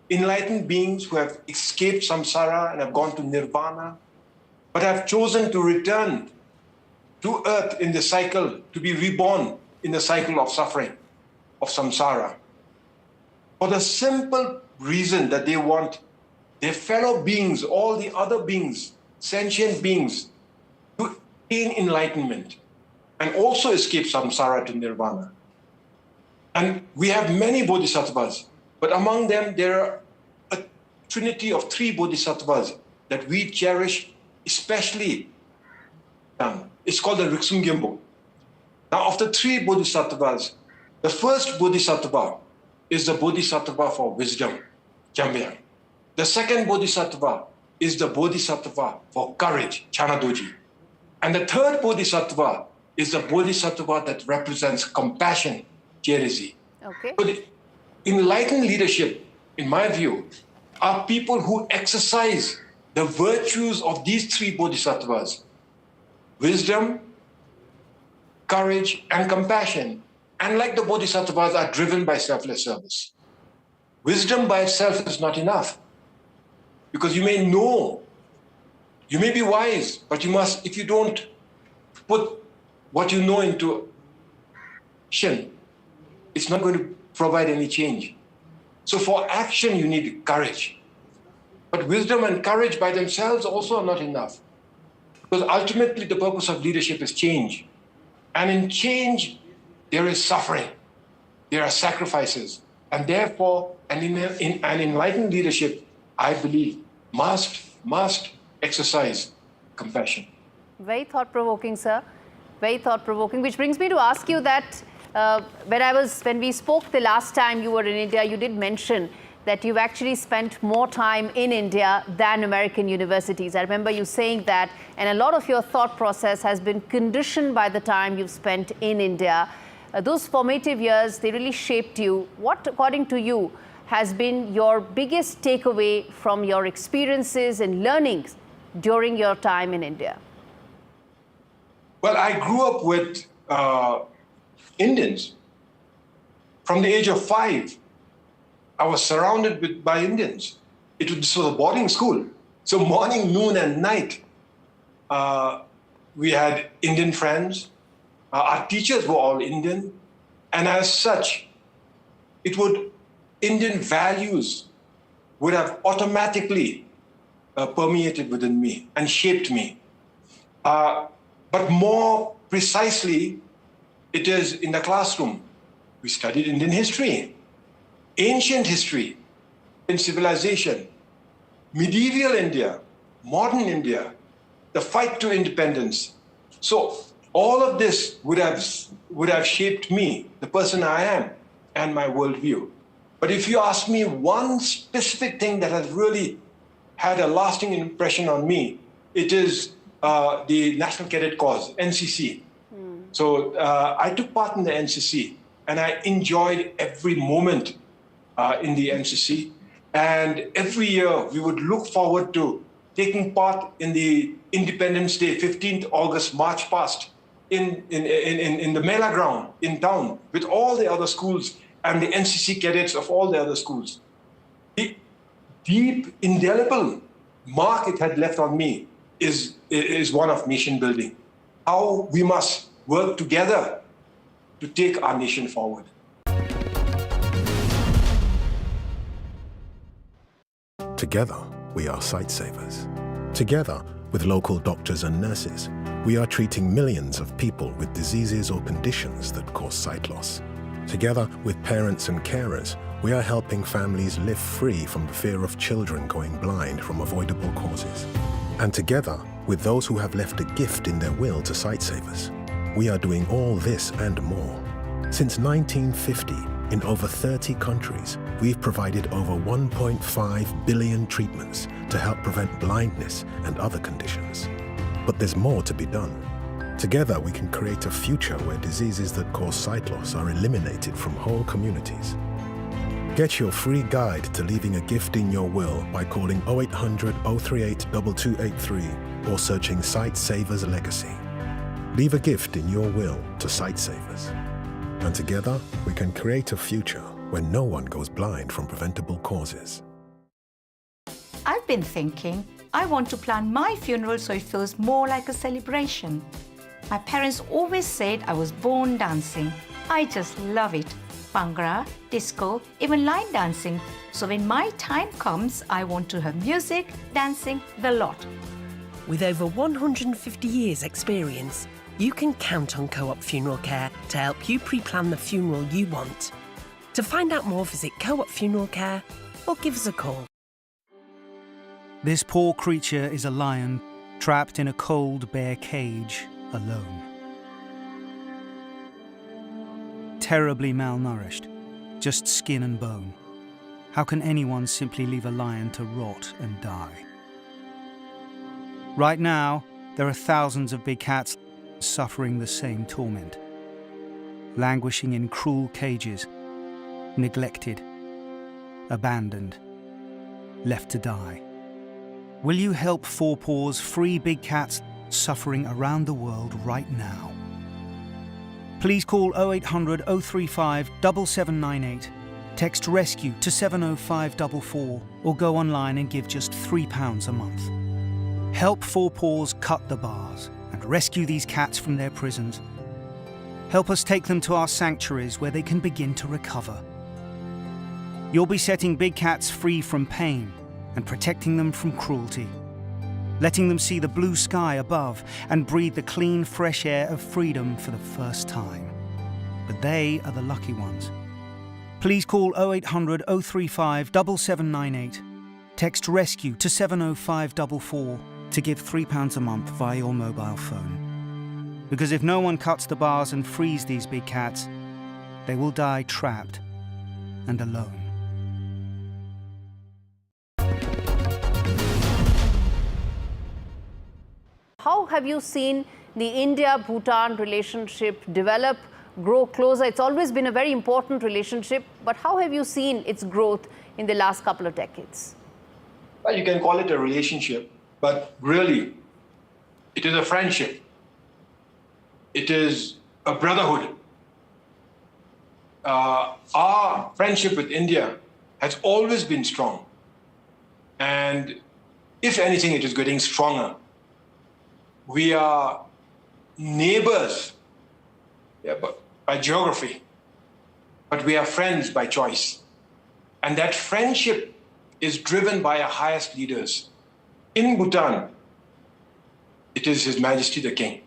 enlightened beings who have escaped samsara and have gone to nirvana, but have chosen to return to earth in the cycle, to be reborn in the cycle of suffering, of samsara, for the simple reason that they want their fellow beings, all the other beings, sentient beings, to attain enlightenment and also escape samsara to nirvana. And we have many bodhisattvas, but among them there are a trinity of 3 bodhisattvas that we cherish, especially. It's called the Riksungyembo. Now, of the 3 bodhisattvas, the first bodhisattva is the bodhisattva for wisdom, Jambyang. The second bodhisattva is the bodhisattva for courage, Chanadoji. And the third bodhisattva is the bodhisattva that represents compassion, Cherezi. Okay. So the enlightened leadership, in my view, are people who exercise the virtues of these 3 bodhisattvas: wisdom, courage, and compassion. And like the bodhisattvas, are driven by selfless service. Wisdom by itself is not enough, because you may know, you may be wise, but you must, if you don't put what you know into action, it's not going to provide any change. So for action, you need courage. But wisdom and courage by themselves also are not enough, because ultimately the purpose of leadership is change. And in change, there is suffering, there are sacrifices, and therefore an enlightened leadership, I believe, must exercise compassion. Very thought-provoking, sir. Very thought-provoking, which brings me to ask you that when we spoke the last time you were in India, you did mention that you've actually spent more time in India than American universities. I remember you saying that, and a lot of your thought process has been conditioned by the time you've spent in India. Those formative years, they really shaped you. What, according to you, has been your biggest takeaway from your experiences and learnings during your time in India? Well, I grew up with Indians. From the age of 5, I was surrounded by Indians. This was a boarding school. So morning, noon, and night, we had Indian friends. Our teachers were all Indian. And as such, Indian values would have automatically permeated within me and shaped me. But more precisely, it is in the classroom. We studied Indian history, ancient history, in civilization, medieval India, modern India, the fight to independence. So all of this would have shaped me, the person I am, and my worldview. But if you ask me one specific thing that has really had a lasting impression on me, it is the National Cadet Corps, NCC. So I took part in the NCC, and I enjoyed every moment in the NCC. And every year we would look forward to taking part in the Independence Day, 15th August March Past in the Mela ground in town with all the other schools and the NCC cadets of all the other schools. The deep, indelible mark it had left on me is one of nation building. How we must work together to take our nation forward. Together, we are Sightsavers. Together, with local doctors and nurses, we are treating millions of people with diseases or conditions that cause sight loss. Together, with parents and carers, we are helping families live free from the fear of children going blind from avoidable causes. And together, with those who have left a gift in their will to Sightsavers, we are doing all this and more. Since 1950, in over 30 countries, we've provided over 1.5 billion treatments to help prevent blindness and other conditions. But there's more to be done. Together, we can create a future where diseases that cause sight loss are eliminated from whole communities. Get your free guide to leaving a gift in your will by calling 0800 038 2283 or searching Sightsavers Legacy. Leave a gift in your will to Sightsavers. And together, we can create a future where no one goes blind from preventable causes. I've been thinking, I want to plan my funeral so it feels more like a celebration. My parents always said I was born dancing. I just love it. Bhangra, disco, even line dancing. So when my time comes, I want to have music, dancing, the lot. With over 150 years' experience, you can count on Co-op Funeral Care to help you pre-plan the funeral you want. To find out more, visit Co-op Funeral Care or give us a call. This poor creature is a lion trapped in a cold, bare cage, alone. Terribly malnourished, just skin and bone. How can anyone simply leave a lion to rot and die? Right now, there are thousands of big cats suffering the same torment, languishing in cruel cages, neglected, abandoned, left to die. Will you help Four Paws free big cats suffering around the world right now? Please call 0800 035 7798, text RESCUE to 70544, or go online and give just £3 a month. Help Four Paws cut the bars and rescue these cats from their prisons. Help us take them to our sanctuaries where they can begin to recover. You'll be setting big cats free from pain and protecting them from cruelty, letting them see the blue sky above and breathe the clean, fresh air of freedom for the first time. But they are the lucky ones. Please call 0800 035 7798, text RESCUE to 70544 to give £3 a month via your mobile phone. Because if no one cuts the bars and frees these big cats, they will die trapped and alone. How have you seen the India-Bhutan relationship develop, grow closer? It's always been a very important relationship, but how have you seen its growth in the last couple of decades? Well, you can call it a relationship, but really, it is a friendship. It is a brotherhood. Our friendship with India has always been strong. And if anything, it is getting stronger. We are neighbors, but by geography. but we are friends by choice. And that friendship is driven by our highest leaders. In Bhutan, it is His Majesty the King.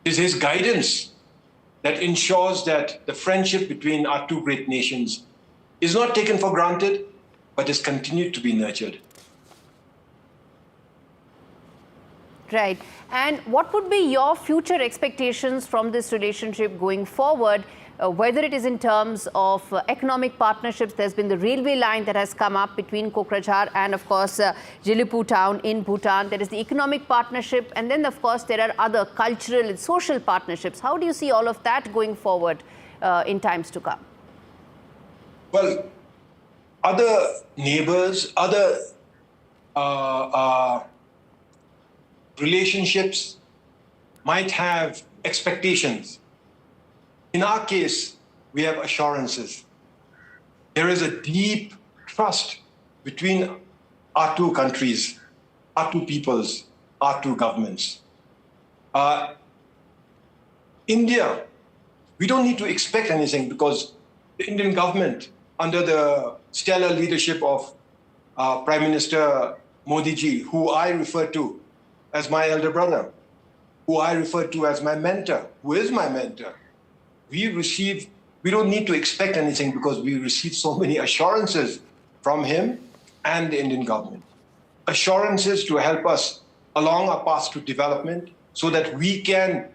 It is his guidance that ensures that the friendship between our two great nations is not taken for granted, but is continued to be nurtured. Right. And what would be your future expectations from this relationship going forward, whether it is in terms of economic partnerships? There's been the railway line that has come up between Kokrajhar and, of course, Jilipu town in Bhutan. There is the economic partnership. And then, of course, there are other cultural and social partnerships. How do you see all of that going forward in times to come? Well, other neighbors, other relationships might have expectations. In our case, we have assurances. There is a deep trust between our two countries, our two peoples, our two governments. India, we don't need to expect anything because the Indian government, under the stellar leadership of Prime Minister Modi ji, who I refer to as my elder brother, who I refer to as my mentor, who is my mentor, we don't need to expect anything because we receive so many assurances from him and the Indian government. Assurances to help us along our path to development so that we can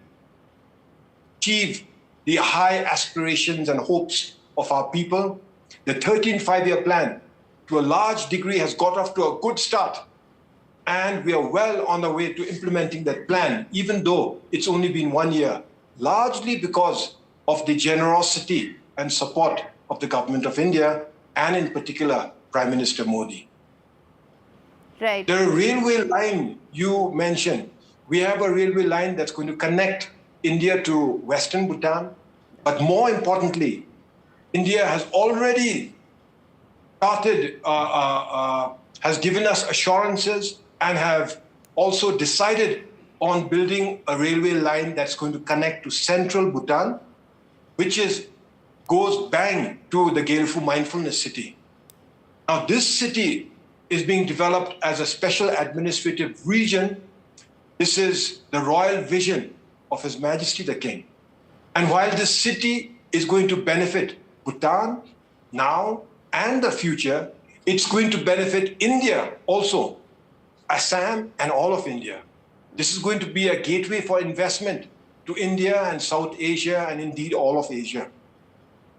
achieve the high aspirations and hopes of our people. The 13th five-year plan, to a large degree, has got off to a good start. And we are well on the way to implementing that plan, even though it's only been 1 year, largely because of the generosity and support of the government of India, and in particular, Prime Minister Modi. Right. The railway line you mentioned, we have a railway line that's going to connect India to Western Bhutan, but more importantly, India has already started, has given us assurances and have also decided on building a railway line that's going to connect to central Bhutan, which goes bang to the Gaurie Mindfulness City. Now, this city is being developed as a special administrative region. This is the royal vision of His Majesty the King. And while this city is going to benefit Bhutan now and the future, it's going to benefit India also, Assam and all of India. This is going to be a gateway for investment to India and South Asia and indeed all of Asia.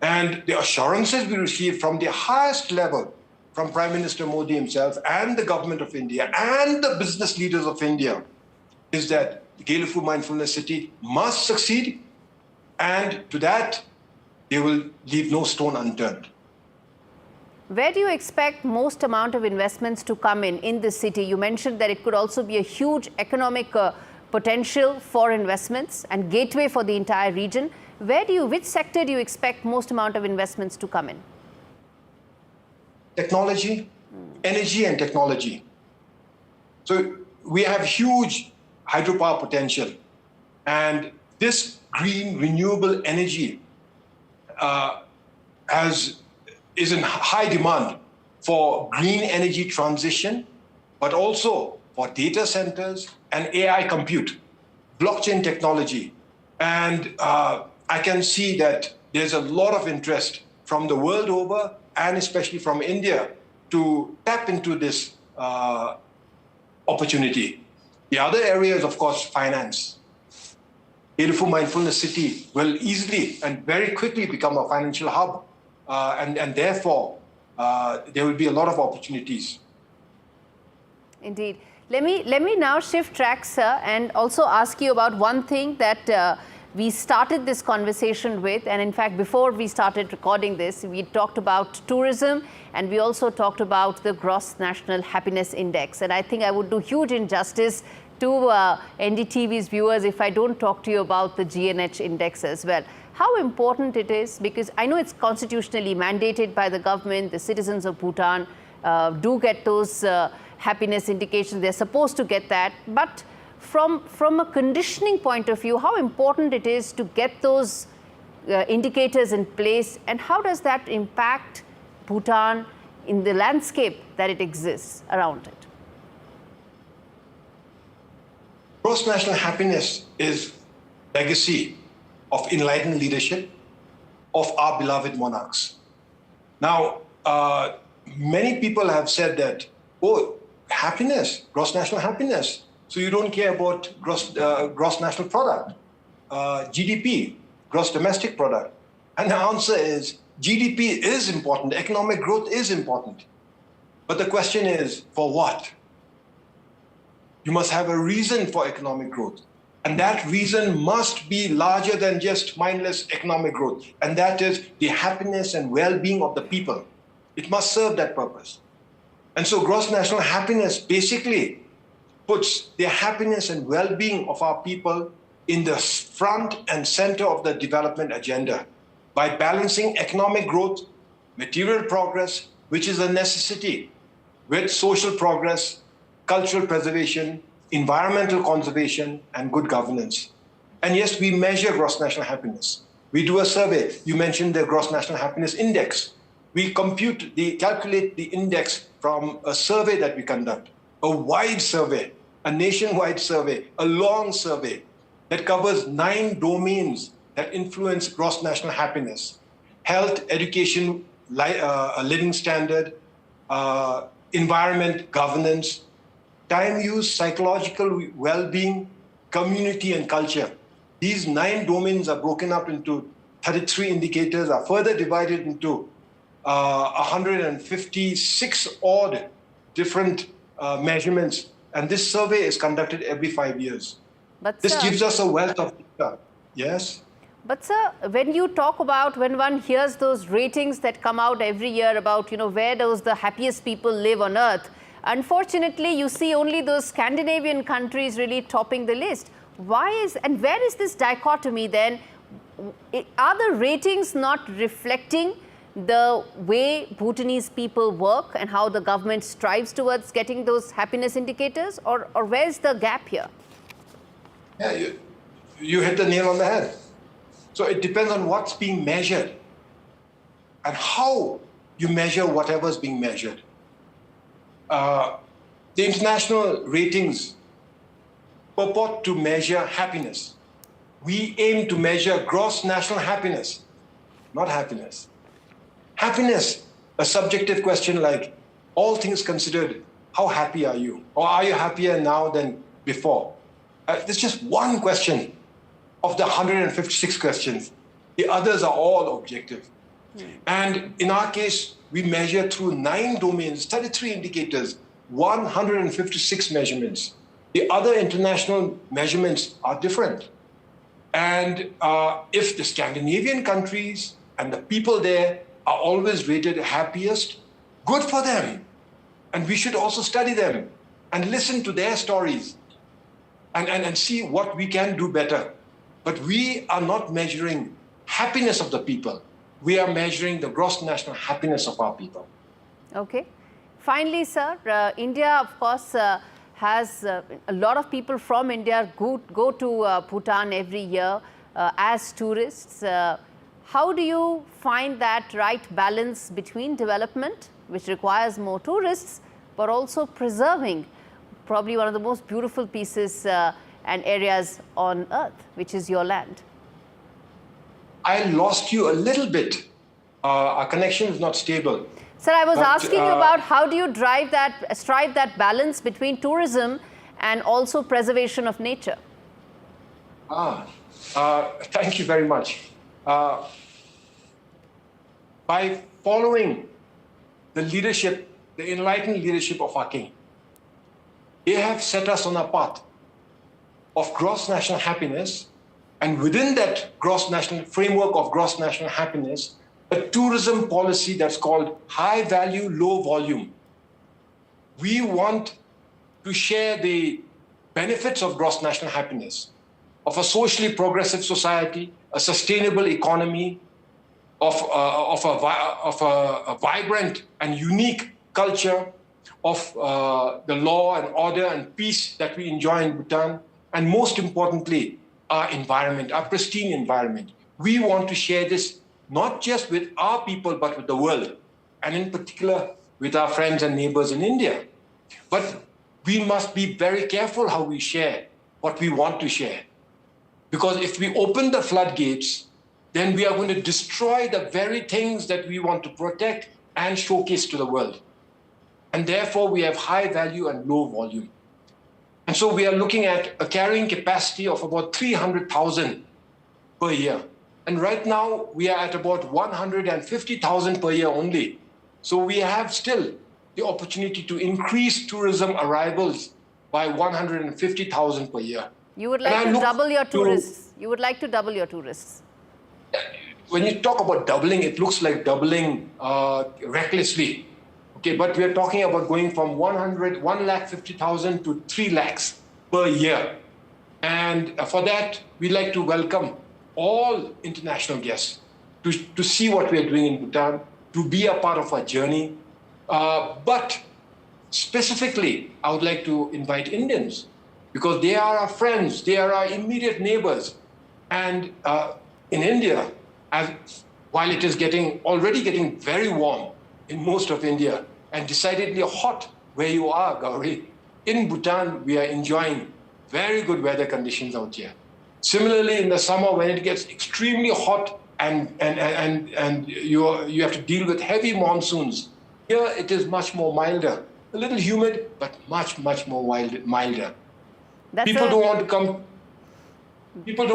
And the assurances we receive from the highest level, from Prime Minister Modi himself and the government of India and the business leaders of India, is that the Gaurie Mindfulness City must succeed, and to that, they will leave no stone unturned. Where do you expect most amount of investments to come in this city? You mentioned that it could also be a huge economic potential for investments and gateway for the entire region. Which sector do you expect most amount of investments to come in? Technology, energy and technology. So we have huge hydropower potential, and this green renewable energy is in high demand for green energy transition, but also for data centers and AI compute, blockchain technology. And I can see that there's a lot of interest from the world over, and especially from India, to tap into this opportunity. The other area is, of course, finance. Gaurie Mindfulness City will easily and very quickly become a financial hub, and therefore there will be a lot of opportunities. Indeed. Let me now shift tracks, sir, and also ask you about one thing that we started this conversation with. And in fact, before we started recording this, we talked about tourism, and we also talked about the Gross National Happiness Index. And I think I would do huge injustice to NDTV's viewers if I don't talk to you about the GNH index as well. How important it is, because I know it's constitutionally mandated by the government. The citizens of Bhutan do get those happiness indications. They're supposed to get that. But from a conditioning point of view, how important it is to get those indicators in place, and how does that impact Bhutan in the landscape that it exists around it? Gross national happiness is legacy of enlightened leadership of our beloved monarchs. Now, many people have said that, oh, happiness, gross national happiness. So you don't care about gross national product, GDP, gross domestic product. And the answer is GDP is important, economic growth is important. But the question is, for what? You must have a reason for economic growth. And that reason must be larger than just mindless economic growth. And that is the happiness and well-being of the people. It must serve that purpose. And so gross national happiness basically puts the happiness and well-being of our people in the front and center of the development agenda by balancing economic growth, material progress, which is a necessity, with social progress, cultural preservation, environmental conservation, and good governance. And yes, we measure gross national happiness. We do a survey. You mentioned the gross national happiness index. We calculate the index from a survey that we conduct, a wide survey, a nationwide survey, a long survey that covers 9 domains that influence gross national happiness: health, education, living standard, environment, governance, time use, psychological well-being, community, and culture. These 9 domains are broken up into 33 indicators, are further divided into 156 odd different measurements. And this survey is conducted every 5 years. But this sir, gives us a wealth of data. Yes? But sir, when you talk about, when one hears those ratings that come out every year about, where the happiest people live on earth, unfortunately, you see only those Scandinavian countries really topping the list. Why is, and where is this dichotomy then? Are the ratings not reflecting the way Bhutanese people work and how the government strives towards getting those happiness indicators? Or where's the gap here? Yeah, you hit the nail on the head. So it depends on what's being measured and how you measure whatever's being measured. The international ratings purport to measure happiness. We aim to measure gross national happiness, not happiness. Happiness, a subjective question like, all things considered, how happy are you? Or are you happier now than before? There's just one question of the 156 questions. The others are all objective. And in our case, we measure through 9 domains, 33 indicators, 156 measurements. The other international measurements are different. And if the Scandinavian countries and the people there are always rated happiest, good for them. And we should also study them and listen to their stories and see what we can do better. But we are not measuring happiness of the people. We are measuring the gross national happiness of our people. Okay. Finally, sir, India, of course, has a lot of people from India go to Bhutan every year as tourists. How do you find that right balance between development, which requires more tourists, but also preserving probably one of the most beautiful pieces and areas on earth, which is your land? I lost you a little bit. Our connection is not stable. Sir, I was asking you about how do you strive that balance between tourism and also preservation of nature? Thank you very much. By following the leadership, the enlightened leadership of our king, they have set us on a path of gross national happiness, and within that framework of gross national happiness, a tourism policy that's called high value, low volume. We want to share the benefits of gross national happiness, of a socially progressive society, a sustainable economy, of a vibrant and unique culture, of the law and order and peace that we enjoy in Bhutan, and most importantly, our environment, our pristine environment. we want to share this not just with our people, but with the world, and in particular with our friends and neighbors in India. But we must be very careful how we share what we want to share. Because if we open the floodgates, then we are going to destroy the very things that we want to protect and showcase to the world. And therefore, we have high value and low volume. And so we are looking at a carrying capacity of about 300,000 per year. And right now, we are at about 150,000 per year only. So we have still the opportunity to increase tourism arrivals by 150,000 per year. You would like to double your tourists. You would like to double your tourists. When you talk about doubling, it looks like doubling recklessly. Okay, but we are talking about going from 150,000 to 3 lakhs per year. And for that, we'd like to welcome all international guests to see what we are doing in Bhutan, to be a part of our journey. But specifically, I would like to invite Indians, because they are our friends, they are our immediate neighbors. And in India, while it is already getting very warm in most of India, and decidedly hot where you are, Gaurie, in Bhutan, we are enjoying very good weather conditions out here. Similarly, in the summer, when it gets extremely hot and you have to deal with heavy monsoons, here it is much more milder. A little humid, but much, much more milder. People don't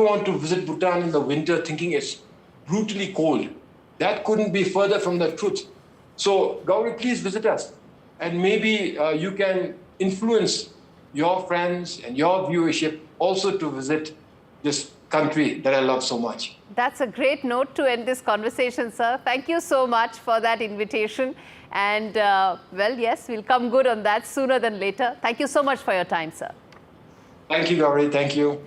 want to visit Bhutan in the winter thinking it's brutally cold. That couldn't be further from the truth. So, Gaurie, please visit us. And maybe you can influence your friends and your viewership also to visit this country that I love so much. That's a great note to end this conversation, sir. Thank you so much for that invitation. And, well, yes, we'll come good on that sooner than later. Thank you so much for your time, sir. Thank you, Gaurie. Thank you.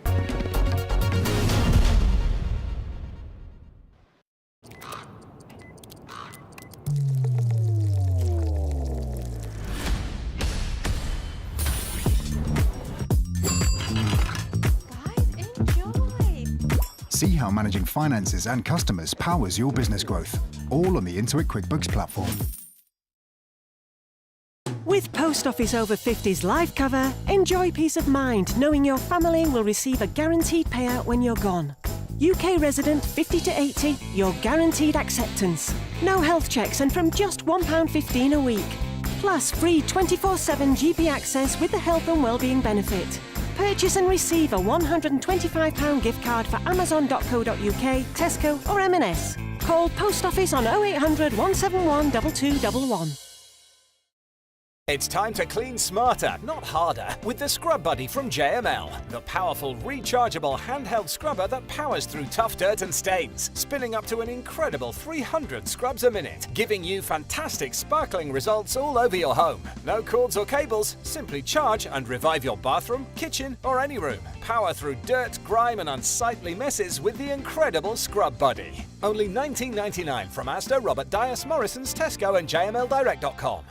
See how managing finances and customers powers your business growth, all on the Intuit QuickBooks platform. With Post Office Over 50s life cover, enjoy peace of mind knowing your family will receive a guaranteed payout when you're gone. UK resident 50 to 80, your guaranteed acceptance. No health checks and from just £1.15 a week. Plus free 24/7 GP access with the health and wellbeing benefit. Purchase and receive a £125 gift card for Amazon.co.uk, Tesco or M&S. Call Post Office on 0800 171 2211. It's time to clean smarter, not harder, with the Scrub Buddy from JML. The powerful, rechargeable handheld scrubber that powers through tough dirt and stains, spinning up to an incredible 300 scrubs a minute, giving you fantastic sparkling results all over your home. No cords or cables, simply charge and revive your bathroom, kitchen or any room. Power through dirt, grime and unsightly messes with the incredible Scrub Buddy. Only $19.99 from Asda, Robert Dias, Morrison's, Tesco and JMLdirect.com.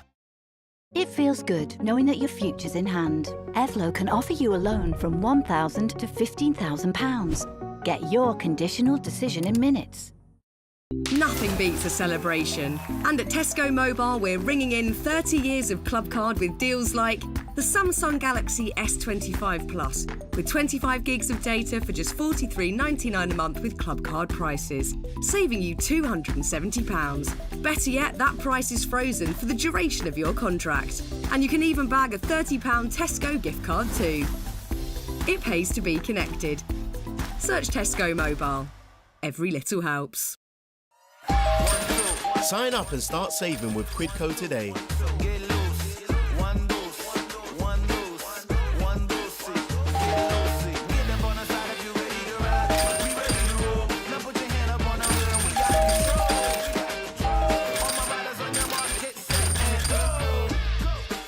It feels good knowing that your future's in hand. Evlo can offer you a loan from £1,000 to £15,000. Get your conditional decision in minutes. Nothing beats a celebration. And at Tesco Mobile, we're ringing in 30 years of Club Card with deals like the Samsung Galaxy S25 Plus, with 25 gigs of data for just $43.99 a month with Club Card prices, saving you £270. Better yet, that price is frozen for the duration of your contract. And you can even bag a £30 Tesco gift card too. It pays to be connected. Search Tesco Mobile. Every little helps. Sign up and start saving with Quidco today.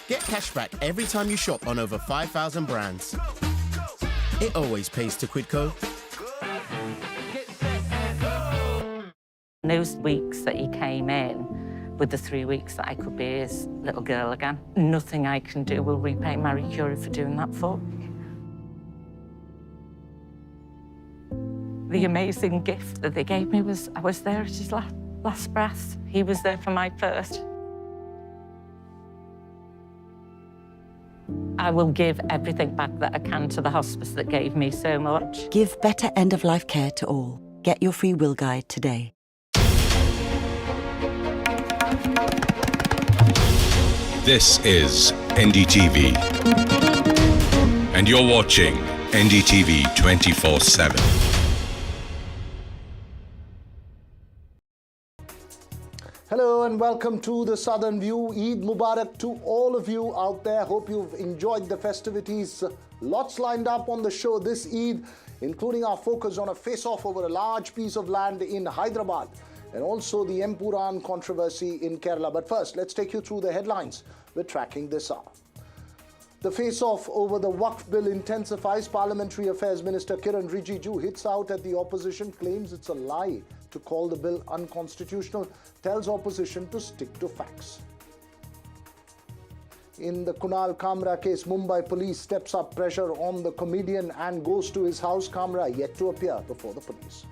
Get cashback every time you shop on over 5,000 brands. It always pays to Quidco. Those weeks that he came in, with the 3 weeks that I could be his little girl again, nothing I can do will repay Marie Curie for doing that for me. the amazing gift that they gave me was I was there at his last breath. He was there for my first. I will give everything back that I can to the hospice that gave me so much. Give better end-of-life care to all. Get your free will guide today. This is NDTV. And you're watching NDTV 24/7. Hello and welcome to the Southern View. Eid Mubarak to all of you out there. Hope you've enjoyed the festivities. Lots lined up on the show this Eid, including our focus on a face-off over a large piece of land in Hyderabad and also the Empuran controversy in Kerala. But first, let's take you through the headlines we're tracking this hour. The face-off over the Waqf bill intensifies. Parliamentary Affairs Minister Kiran Rijiju hits out at the opposition, claims it's a lie to call the bill unconstitutional, tells opposition to stick to facts. In the Kunal Kamra case, Mumbai police steps up pressure on the comedian and goes to his house. Kamra yet to appear before the police.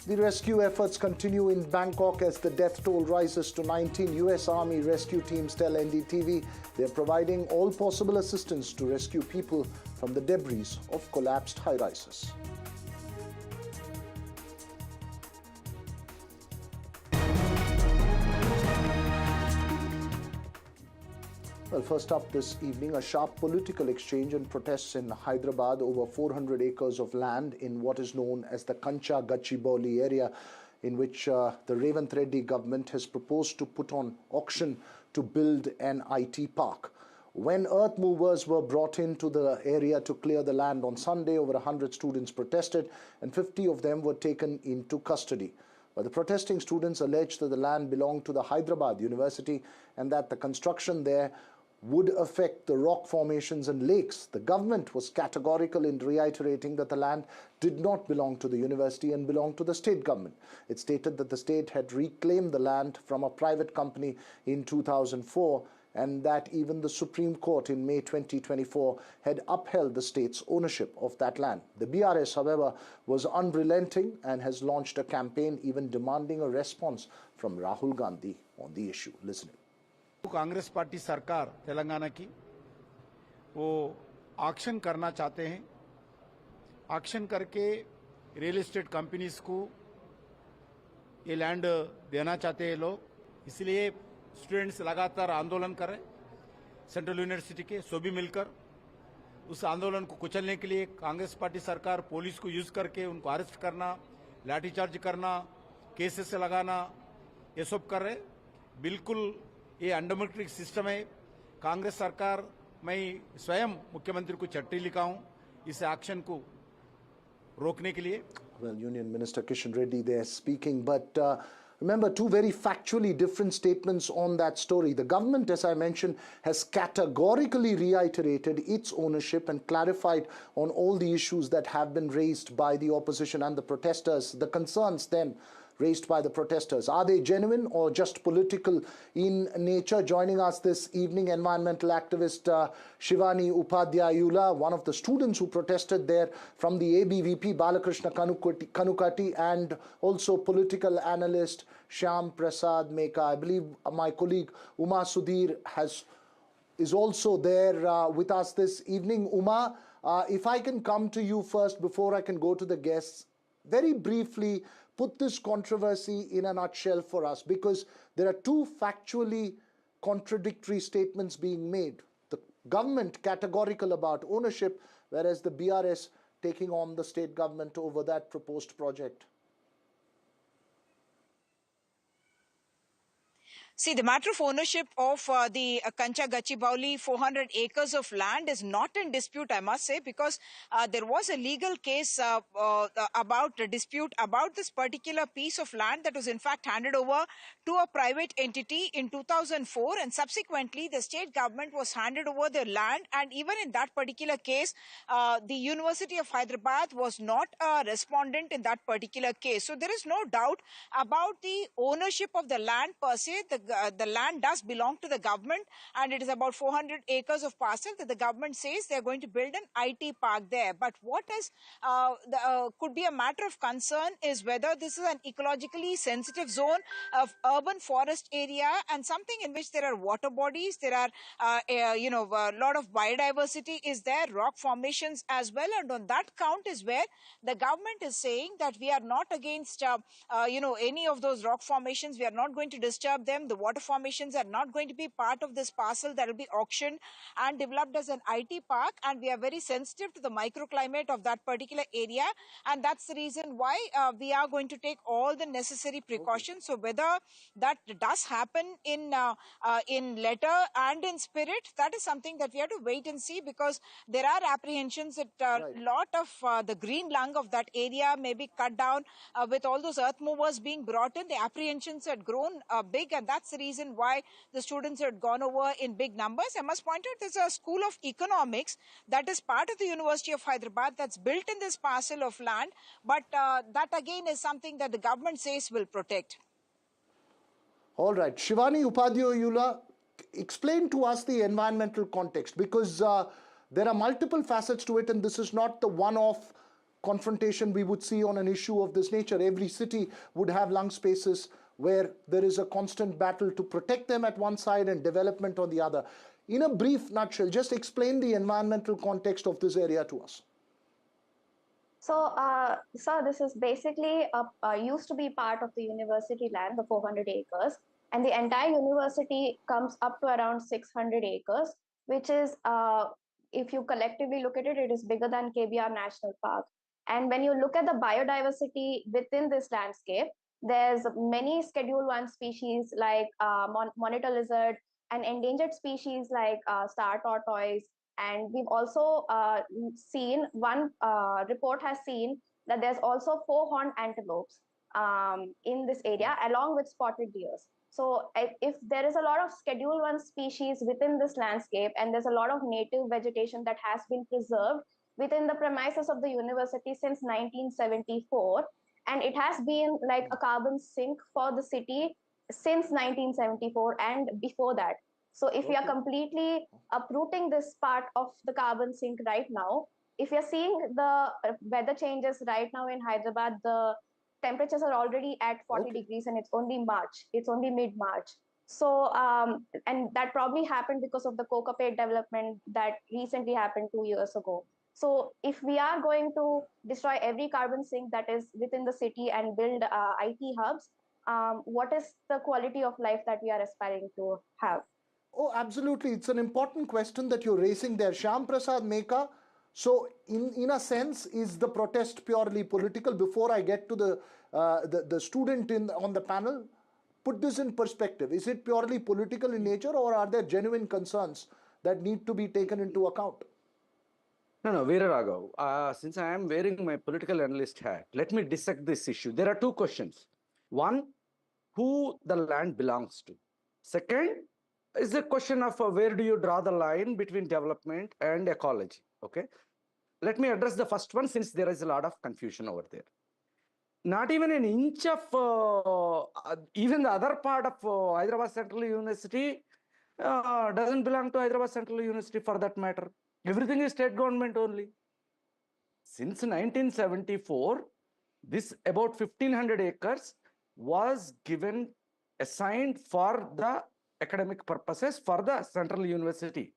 The rescue efforts continue in Bangkok as the death toll rises to 19. US Army rescue teams tell NDTV they're providing all possible assistance to rescue people from the debris of collapsed high-rises. Well, first up this evening, a sharp political exchange and protests in Hyderabad over 400 acres of land in what is known as the Kancha Gachibowli area, in which the Revanth Reddy government has proposed to put on auction to build an IT park. When earth movers were brought into the area to clear the land on Sunday, over 100 students protested and 50 of them were taken into custody. But the protesting students alleged that the land belonged to the Hyderabad University and that the construction there would affect the rock formations and lakes. The government was categorical in reiterating that the land did not belong to the university and belonged to the state government. It stated that the state had reclaimed the land from a private company in 2004 and that even the Supreme Court in May 2024 had upheld the state's ownership of that land. The BRS, however, was unrelenting and has launched a campaign even demanding a response from Rahul Gandhi on the issue. Listening. Congress party सरकार तेलंगाना की वो auction करना चाहते हैं। Auction करके real estate companies को ये land देना चाहते हैं लोग। इसलिए स्टूडेंट्स लगातार आंदोलन कर रहे हैं सेंट्रल यूनिवर्सिटी के सभी मिलकर। उस आंदोलन को कुचलने के लिए कांग्रेस पार्टी सरकार पुलिस को यूज करके उनको अरेस्ट करना, लाठीचार्ज करना, केसेस लगाना, ये सब कर रहे। बिल्कुल ये अनडेमोक्रेटिक सिस्टम है। कांग्रेस सरकार, मैं स्वयं मुख्यमंत्री को चिट्ठी लिखा हूं इस एक्शन को रोकने के लिए। Well, Union Minister Kishan Reddy there speaking, but remember two very factually different statements on that story. The government, as I mentioned, has categorically reiterated its ownership and clarified on all the issues that have been raised by the opposition and the protesters. The concerns then raised by the protesters, are they genuine or just political in nature? Joining us this evening, environmental activist Shivani Upadhyayula, one of the students who protested there from the ABVP, Balakrishna Kanukati, and also political analyst Shyam Prasad Meka. I believe my colleague Uma Sudhir is also there with us this evening. Uma, if I can come to you first before I can go to the guests, very briefly, put this controversy in a nutshell for us, because there are two factually contradictory statements being made. The government categorical about ownership, whereas the BRS taking on the state government over that proposed project. See, the matter of ownership of the Kancha Gachibowli 400 acres of land is not in dispute, I must say, because there was a legal case about a dispute about this particular piece of land that was in fact handed over to a private entity in 2004, and subsequently the state government was handed over the land, and even in that particular case, the University of Hyderabad was not a respondent in that particular case. So there is no doubt about the ownership of the land per se. The the land does belong to the government, and it is about 400 acres of parcel that the government says they're going to build an IT park there. But what is could be a matter of concern is whether this is an ecologically sensitive zone of urban forest area and something in which there are water bodies, there are a lot of biodiversity is there, rock formations as well, and on that count is where the government is saying that we are not against any of those rock formations. We are not going to disturb them. The water formations are not going to be part of this parcel that will be auctioned and developed as an IT park, and we are very sensitive to the microclimate of that particular area, and that's the reason why we are going to take all the necessary precautions. So whether that does happen in letter and in spirit, that is something that we have to wait and see, because there are apprehensions that a lot of the green lung of that area may be cut down with all those earth movers being brought in. The apprehensions had grown big, and that's the reason why the students had gone over in big numbers. I must point out there's a school of economics that is part of the University of Hyderabad that's built in this parcel of land, but that again is something that the government says will protect. All right, Shivani Upadhyayula, explain to us the environmental context, because there are multiple facets to it, and this is not the one-off confrontation we would see on an issue of this nature. Every city would have lung spaces where there is a constant battle to protect them at one side and development on the other. In a brief nutshell, just explain the environmental context of this area to us. So, sir, this is basically used to be part of the university land, the 400 acres, and the entire university comes up to around 600 acres, which is, if you collectively look at it, it is bigger than KBR National Park. And when you look at the biodiversity within this landscape, there's many Schedule 1 species like monitor lizard and endangered species like star tortoise. And we've also seen, one report has seen that there's also 4-horned antelopes in this area, along with spotted deers. So if there is a lot of Schedule 1 species within this landscape, and there's a lot of native vegetation that has been preserved within the premises of the university since 1974, and it has been like a carbon sink for the city since 1974 and before that. So if we are completely uprooting this part of the carbon sink right now, if you're seeing the weather changes right now in Hyderabad, the temperatures are already at 40 degrees, and it's only March. It's only mid-March. So, and that probably happened because of the coca-pit development that recently happened 2 years ago. So if we are going to destroy every carbon sink that is within the city and build IT hubs, what is the quality of life that we are aspiring to have? Oh, absolutely. It's an important question that you're raising there. Shyam Prasad Meka, so in a sense, is the protest purely political? Before I get to the student on the panel, put this in perspective. Is it purely political in nature, or are there genuine concerns that need to be taken into account? No, Veera Raghav, since I am wearing my political analyst hat, let me dissect this issue. There are two questions. One, who the land belongs to. Second, is the question of where do you draw the line between development and ecology, okay? Let me address the first one, since there is a lot of confusion over there. Not even an inch of, even the other part of Hyderabad Central University doesn't belong to Hyderabad Central University for that matter. Everything is state government only. Since 1974, this about 1,500 acres was given, assigned for the academic purposes for the Central University.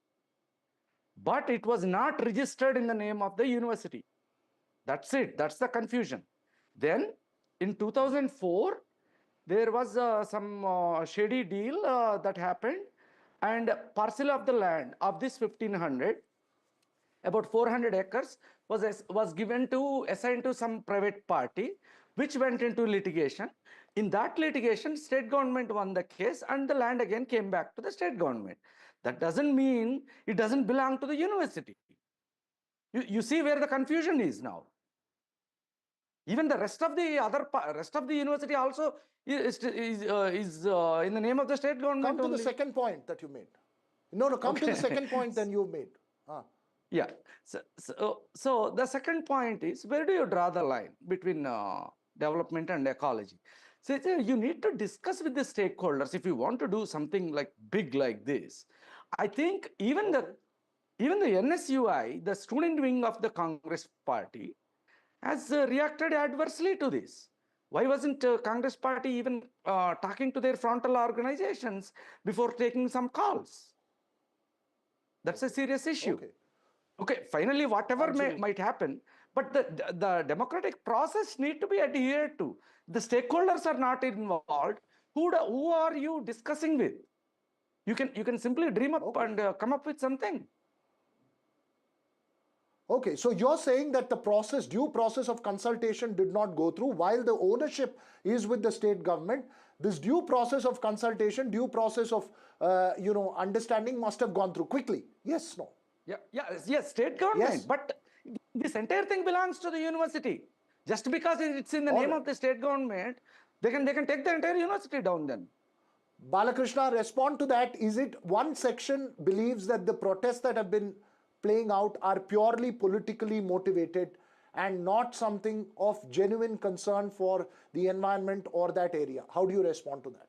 But it was not registered in the name of the university. That's it. That's the confusion. Then in 2004, there was some shady deal that happened, and parcel of the land of this 1,500, about 400 acres was given to, assigned to some private party, which went into litigation. In that litigation, state government won the case, and the land again came back to the state government. That doesn't mean it doesn't belong to the university. You see where the confusion is now. Even the rest of the university also is in the name of the state government. Come to the second point that you made. No, come to the second point that you made. Yeah. So the second point is, where do you draw the line between development and ecology? So you need to discuss with the stakeholders if you want to do something like big like this. I think even the NSUI, the student wing of the Congress party, has reacted adversely to this. Why wasn't Congress party even talking to their frontal organizations before taking some calls? That's a serious issue. Okay, finally, whatever might happen, but the democratic process need to be adhered to. The stakeholders are not involved. Who are you discussing with? You can simply dream up and come up with something. Okay, so you're saying that the due process of consultation did not go through while the ownership is with the state government. This due process of consultation, due process of, understanding must have gone through quickly. Yes, no? Yes, state government. But this entire thing belongs to the university. Just because it's in the name of the state government, they can take the entire university down then. Balakrishna, respond to that. Is it one section believes that the protests that have been playing out are purely politically motivated and not something of genuine concern for the environment or that area? How do you respond to that?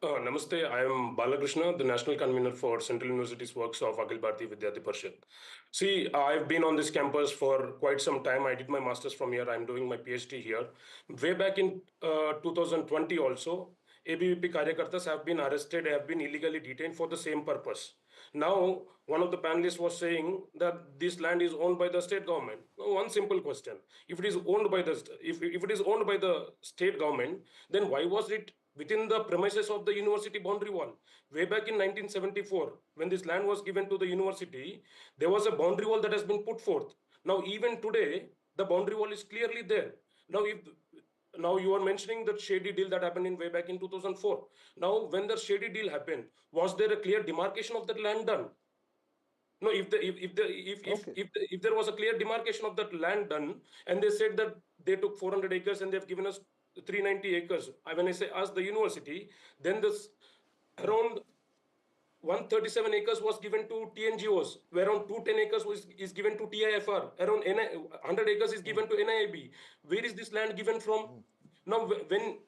Namaste, I am Balakrishna, the National Convener for Central Universities Works of Akhil Bharatiya Vidyarthi Parishad. See, I've been on this campus for quite some time. I did my master's from here. I'm doing my PhD here. Way back in 2020 also, ABVP Karyakartas have been arrested, have been illegally detained for the same purpose. Now, one of the panelists was saying that this land is owned by the state government. One simple question: if it is owned by the state government, then why was it within the premises of the university boundary wall? Way back in 1974, when this land was given to the university, there was a boundary wall that has been put forth. Now, even today, the boundary wall is clearly there. Now you are mentioning that shady deal that happened way back in 2004. Now, when the shady deal happened, was there a clear demarcation of that land done? No, if there was a clear demarcation of that land done, and they said that they took 400 acres and they've given us 390 acres. When I say us, the university, then this around 137 acres was given to TNGOs, where around 210 acres is given to TIFR, around 100 acres is given to NIAB. Where is this land given from? Now, when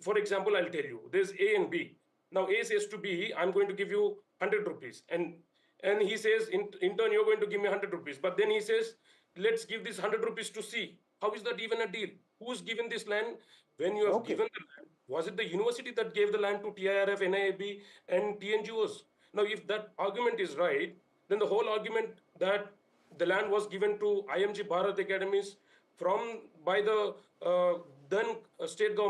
for example, I'll tell you, there's A and B. Now, A says to B, I'm going to give you 100 rupees. And he says, in turn, you're going to give me 100 rupees. But then he says, let's give this 100 rupees to C. How is that even a deal? Who's given this land? When you have given the land, was it the university that gave the land to TIRF, NIAB, and TNGOs? Now, if that argument is right, then the whole argument that the land was given to IMG Bharat Academies by the then state government